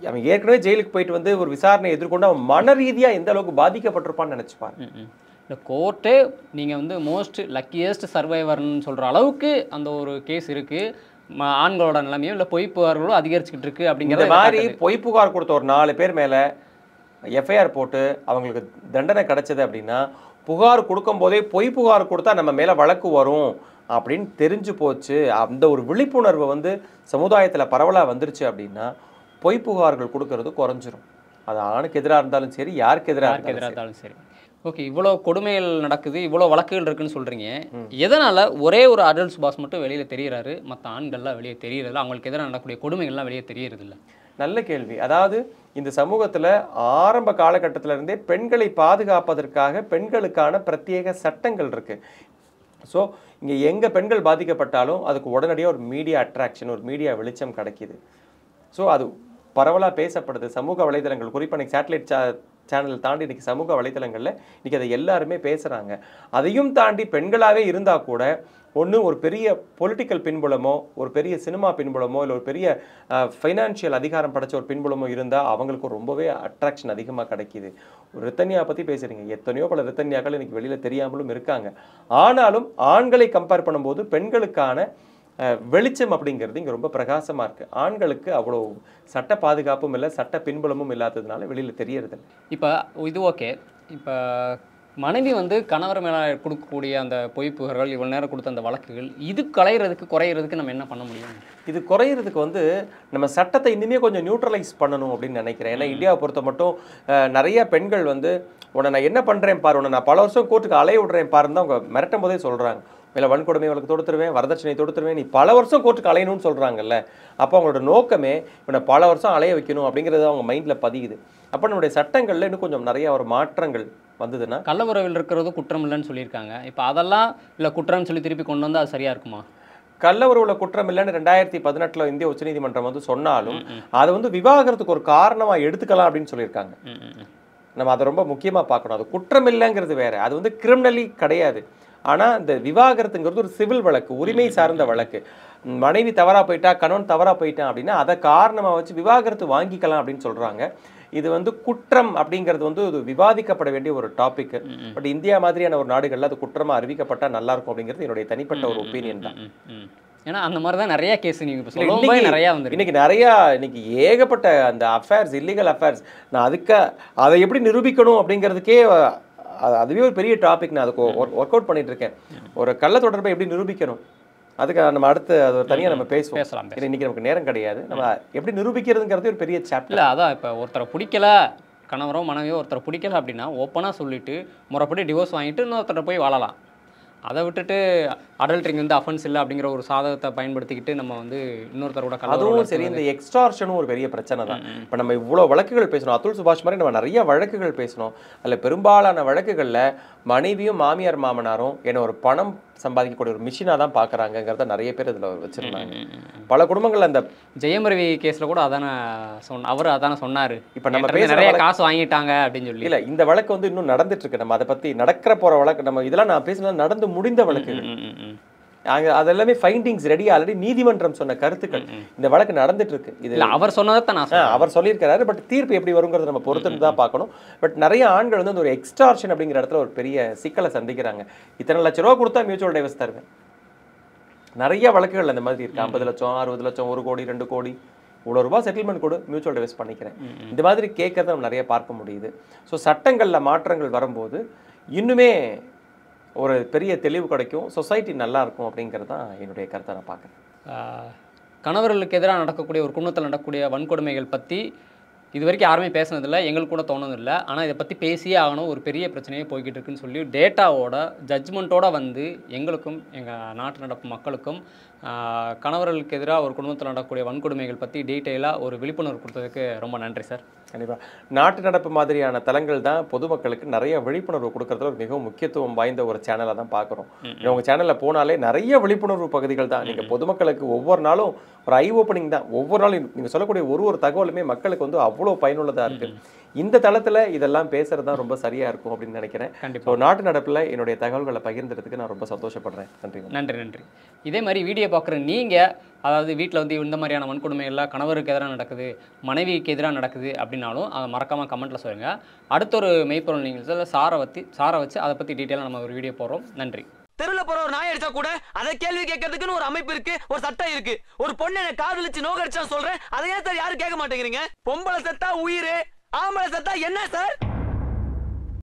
அவன் ஏற்கனவே ஜெயிலுக்கு போயிட்டு வந்து ஒரு விசாரணை எதிர்கொண்டு அவன் மன ரீதியாக எந்த அளவுக்கு பாதிக்கப்பட்டிருப்பான்னு நினைச்சுப்பாரு. இந்த கோர்ட்டே நீங்கள் வந்து மோஸ்ட் லக்கியஸ்ட் சர்வைவர்னு சொல்கிற அளவுக்கு அந்த ஒரு கேஸ் இருக்குது. ஆண்களோட நிலைமையும் இல்லை பொய் புகார்களோ அதிகரிச்சுக்கிட்டு இருக்கு இந்த அப்படிங்கிறத மாதிரி பொய் புகார் கொடுத்த ஒரு 4 பேர் மேலே எஃப்ஐஆர் போட்டு அவங்களுக்கு தண்டனை கிடைச்சது அப்படின்னா, புகார் கொடுக்கும்போதே பொய் புகார் கொடுத்தா நம்ம மேலே வழக்கு வரும் அப்படின்னு தெரிஞ்சு போச்சு. அந்த ஒரு விழிப்புணர்வு வந்து சமுதாயத்தில் பரவலாக வந்துருச்சு அப்படின்னா பொய் புகார்கள் கொடுக்கறது குறைஞ்சிரும். அது ஆணுக்கு எதிராக இருந்தாலும் சரி, யாருக்கு எதிராக இருந்தாலும் சரி. ஓகே, இவ்வளோ கொடுமைகள் நடக்குது, இவ்வளோ வழக்குகள் இருக்குன்னு சொல்கிறீங்க. எதனால் ஒரே ஒரு அடல் சுபாஷ் மட்டும் வெளியில் தெரிகிறாரு, மற்ற ஆண்கள்லாம் வெளியே தெரியறதில்ல, அவங்களுக்கு எதிராக நடக்கக்கூடிய கொடுமைகள்லாம் வெளியே தெரியறதில்ல? நல்ல கேள்வி. அதாவது இந்த சமூகத்தில் ஆரம்ப காலகட்டத்திலிருந்தே பெண்களை பாதுகாப்பதற்காக பெண்களுக்கான பிரத்யேக சட்டங்கள் இருக்குது. ஸோ இங்கே எங்கே பெண்கள் பாதிக்கப்பட்டாலும் அதுக்கு உடனடியாக ஒரு மீடியா அட்ராக்ஷன், ஒரு மீடியா வெளிச்சம் கிடைக்கிது. ஸோ அது பரவலாக பேசப்படுது சமூக வலைதளங்கள். குறிப்பாக இன்றைக்கி சேட்டலைட் சேனல் தாண்டி இன்றைக்கி சமூக வலைதளங்களில் இன்றைக்கி அதை எல்லாருமே பேசுகிறாங்க. அதையும் தாண்டி பெண்களாகவே இருந்தால் கூட ஒன்று ஒரு பெரிய பொலிட்டிக்கல் பின்புலமோ, ஒரு பெரிய சினிமா பின்புலமோ, இல்லை ஒரு பெரிய ஃபைனான்ஷியல் அதிகாரம் படைச்ச ஒரு பின்புலமோ இருந்தால் அவங்களுக்கு ரொம்பவே அட்ராக்ஷன் அதிகமாக கிடைக்கிது. ஒரு ரித்தன்யா பற்றி பேசுகிறீங்க, எத்தனையோ பல ரித்தன்யாக்கள் இன்றைக்கி வெளியில் தெரியாமலும் இருக்காங்க. ஆனாலும் ஆண்களை கம்பேர் பண்ணும்போது பெண்களுக்கான வெளிச்சம் அப்படிங்கிறது இங்கே ரொம்ப பிரகாசமாக இருக்குது. ஆண்களுக்கு அவ்வளோ சட்ட பாதுகாப்பும் இல்லை, சட்ட பின்புலமும் இல்லாததுனால வெளியில் தெரியறதில்லை. இப்போ இது ஓகே. இப்போ மனைவி வந்து கணவர் மேலே கொடுக்கக்கூடிய அந்த பொய் புகார்கள், இவ்வளோ நேரம் கொடுத்த அந்த வழக்குகள், இது குறையிறதுக்கு நம்ம என்ன பண்ண முடியும்? இது குறையிறதுக்கு வந்து நம்ம சட்டத்தை இன்னுமே கொஞ்சம் நியூட்ரலைஸ் பண்ணணும் அப்படின்னு நினைக்கிறேன். ஏன்னா இந்தியாவை பொறுத்த மட்டும் நிறைய பெண்கள் வந்து உன்னை நான் என்ன பண்ணுறேன் பாரு, உன்னை நான் பல வருஷம் கோர்ட்டுக்கு அலைய விடுறேன் பாருன்னு தான் அவங்க மிரட்டும் போதே சொல்கிறாங்க. மேலே வன்கொடுமை அவளுக்கு தொடுத்துருவேன், வரதட்சணை தொடுத்துருவேன், நீ பல வருஷம் கோர்ட்டுக்கு அலையணும்னு சொல்கிறாங்கல்ல. அப்போ அவங்களோட நோக்கமே இவனை பல வருஷம் அலைய வைக்கணும் அப்படிங்கிறது அவங்க மைண்டில் பதியுது. அப்போ நம்முடைய சட்டங்களில் இன்னும் கொஞ்சம் நிறைய ஒரு மாற்றங்கள் வந்ததுன்னா, கள்ள உறவில் இருக்கிறது குற்றம் இல்லைன்னு சொல்லியிருக்காங்க. இப்போ அதெல்லாம் இல்லை குற்றம்னு சொல்லி திருப்பி கொண்டு வந்தால் அது சரியாக இருக்குமா? கள்ள உறவுல குற்றம் இல்லைன்னு 2018 இந்திய உச்சநீதிமன்றம் வந்து சொன்னாலும் அதை வந்து விவாகரத்துக்கு ஒரு காரணமாக எடுத்துக்கலாம் அப்படின்னு சொல்லியிருக்காங்க. நம்ம அதை ரொம்ப முக்கியமாக பார்க்கணும். அது குற்றம் இல்லைங்கிறது வேற, அது வந்து கிரிமினலி கிடையாது. ஆனால் இந்த விவாகரத்துங்கிறது ஒரு சிவில் வழக்கு, உரிமை சார்ந்த வழக்கு. மனைவி தவறாக போயிட்டா, கணவன் தவறாக போயிட்டான் அப்படின்னா அதை காரணமாக வச்சு விவாகரத்து வாங்கிக்கலாம் அப்படின்னு சொல்கிறாங்க. இது வந்து குற்றம் அப்படிங்கிறது வந்து இது விவாதிக்கப்பட வேண்டிய ஒரு டாபிக். பட் இந்தியா மாதிரியான ஒரு நாடுகளில் அது குற்றமாக அறிவிக்கப்பட்டால் நல்லாயிருக்கும் அப்படிங்கிறது என்னுடைய தனிப்பட்ட ஒரு ஒப்பீனியன் தான். ஏன்னா அந்த மாதிரி தான் நிறைய கேஸ் நீங்கள் இப்போ சொல்லும்போது நிறையா வந்து இன்னைக்கு ஏகப்பட்ட அந்த அஃபேர்ஸ், இல்லீகல் அஃபேர்ஸ். நான் அதை எப்படி நிரூபிக்கணும் அப்படிங்கிறதுக்கே அதுவே ஒரு பெரிய டாபிக். நான் அதுக்கு ஒர்க் அவுட் பண்ணிட்டு இருக்கேன். ஒரு கள்ள தொடர்பை எப்படி நிரூபிக்கணும், அதுக்கு நம்ம அடுத்து அது தனியாக நம்ம பேசலாம். இன்னைக்கு நமக்கு நேரம் கிடையாது. நம்ம எப்படி நிரூபிக்கிறதுங்கிறது ஒரு பெரிய சாப்டர். இல்லை அதான் இப்போ ஒருத்தரை பிடிக்கல, கணவரோ மனைவியோ ஒருத்தரை பிடிக்கல அப்படின்னா ஓப்பனாக சொல்லிட்டு முறைப்படி டிவோர்ஸ் வாங்கிட்டு இன்னொருத்தரை போய் வாழலாம். அதை விட்டுட்டு அடல்ட்ரிங் வந்து அஃபென்ஸ் இல்லை அப்படிங்கிற ஒரு சாதகத்தை பயன்படுத்திக்கிட்டு நம்ம வந்து இன்னொருத்தரோட அதுவும் சரி. இந்த எக்ஸ்டார்ஷனும் ஒரு பெரிய பிரச்சனை தான். இப்போ நம்ம இவ்வளோ வழக்குகள் பேசணும், அத்துல் சுபாஷ் மாதிரி நம்ம நிறைய வழக்குகள் பேசணும். அதில் பெரும்பாலான வழக்குகளில் மனைவியும் மாமியார் மாமனாரும் என்ன ஒரு பணம் சம்பாதிக்கக்கூடிய ஒரு மிஷினாக தான் பார்க்குறாங்கிறத நிறைய பேர் இதில் வச்சுருந்தாங்க. பல குடும்பங்கள் அந்த ஜெயமரவி கேஸில் கூட அவர் அதானே சொன்னார். இப்போ நம்ம நிறைய காசு வாங்கிட்டாங்க அப்படின்னு சொல்லி. இல்லை, இந்த வழக்கு வந்து இன்னும் நடந்துட்டு இருக்கு. நம்ம அதை பற்றி நடக்கிற போகிற வழக்கு, நம்ம இதெல்லாம் நான் பேசினா நடந்து முடிந்த வழக்குகள். அதெல்லாமே ஃபைண்டிங்ஸ் ரெடி, ஆல்ரெடி நீதிமன்றம் சொன்ன கருத்துக்கள். இந்த வழக்கு நடந்துட்டு இருக்கு. இது அவர் சொன்னதை நான் அவர் சொல்லியிருக்காரு. பட் தீர்ப்பு எப்படி வருங்கிறத நம்ம பொறுத்துட்டு தான் பார்க்கணும். பட் நிறைய ஆண்கள் வந்து ஒரு எக்ஸ்டார்ஷன் அப்படிங்கிற இடத்துல ஒரு பெரிய சிக்கலை சந்திக்கிறாங்க. இத்தனை லட்ச ரூபா கொடுத்தா மியூச்சுவல் டைவர்ஸ் தருவேன். நிறைய வழக்குகள் அந்த மாதிரி இருக்கு. 50 லட்சம், 60 லட்சம், 1 கோடி, 2 கோடி, இவ்வளோ ரூபா செட்டில்மெண்ட் கொடு, மியூச்சுவல் டைவர்ஸ் பண்ணிக்கிறேன். இந்த மாதிரி கேட்கறத நம்ம நிறைய பார்க்க முடியுது. ஸோ சட்டங்களில் மாற்றங்கள் வரும்போது இன்னுமே ஒரு பெரிய தெளிவு கிடைக்கும், சொசைட்டி நல்லா இருக்கும் அப்படிங்கிறது தான் என்னுடைய கருத்தை நான் பார்க்குறேன். கணவர்களுக்கு எதிராக நடக்கக்கூடிய ஒரு குடும்பத்தில் நடக்கக்கூடிய வன்கொடுமைகள் பற்றி இது வரைக்கும் யாருமே பேசுனதில்லை, எங்களுக்கு கூட தோணுதில்லை. ஆனால் இதை பற்றி பேசியே ஆகணும், ஒரு பெரிய பிரச்சனையே போய்கிட்டு இருக்குன்னு சொல்லி டேட்டாவோட ஜட்ஜ்மெண்ட்டோட வந்து எங்களுக்கும் எங்கள் நாட்டு நடப்பு மக்களுக்கும் கணவர்களுக்கு எதிராக ஒரு குடும்பத்தில் நடக்கக்கூடிய வன்கொடுமைகள் பற்றி டீட்டெயிலாக ஒரு விழிப்புணர்வு கொடுத்ததுக்கு ரொம்ப நன்றி சார். கண்டிப்பாக நாட்டு நடப்பு மாதிரியான தளங்கள் தான் பொதுமக்களுக்கு நிறைய விழிப்புணர்வு கொடுக்கறதுல மிகவும் முக்கியத்துவம் வாய்ந்த ஒரு சேனலை தான் பார்க்குறோம். உங்கள் சேனலில் போனாலே நிறைய விழிப்புணர்வு பகுதிகள் தான். நீங்கள் பொதுமக்களுக்கு ஒவ்வொரு நாளும் ஒரு ஐ ஓப்பனிங் தான். ஒவ்வொரு நாளும் நீங்கள் சொல்லக்கூடிய ஒரு தகவலுமே மக்களுக்கு வந்து அவ்வளோ பயனுள்ளதாக இருக்குது. இந்த தளத்தில் இதெல்லாம் பேசுகிறது தான் ரொம்ப சரியாக இருக்கும் அப்படின்னு நினைக்கிறேன். கண்டிப்பாக நாட்டு நடப்பில் என்னுடைய தகவல்களை பகிர்ந்ததுக்கு நான் ரொம்ப சந்தோஷப்படுறேன். நன்றி. இதே மாதிரி வீடியோ பார்க்குற நீங்கள், அதாவது வீட்டில் வந்து இந்த மாதிரியான வன்கொடுமைகள்லாம் கணவருக்கு எதிராக நடக்குது, மனைவிக்கு எதிராக நடக்குது அப்படின்னாலும் அதை மறக்காமல் கமெண்ட்டில் சொல்லுங்கள். அடுத்த ஒரு மெய்ப்பொருள் நீங்கள் சாரை வச்சு அதை பற்றி டீட்டெயிலாக நம்ம ஒரு வீடியோ போடுறோம். நன்றி. தெருல போற ஒரு நாய் அடிச்சா கூட அதை கேள்வி கேட்கறதுக்குன்னு ஒரு அமைப்பு இருக்கு, ஒரு சட்டம் இருக்கு. ஒரு பொண்ணு என்ன காதலிச்சு நோகடிச்சா சொல்றேன், அதை ஏன் சார் யாரும் கேட்க மாட்டேங்கிறீங்க? பொம்பளை செத்தா உயிர், ஆம்பளை செத்தா என்ன சார்?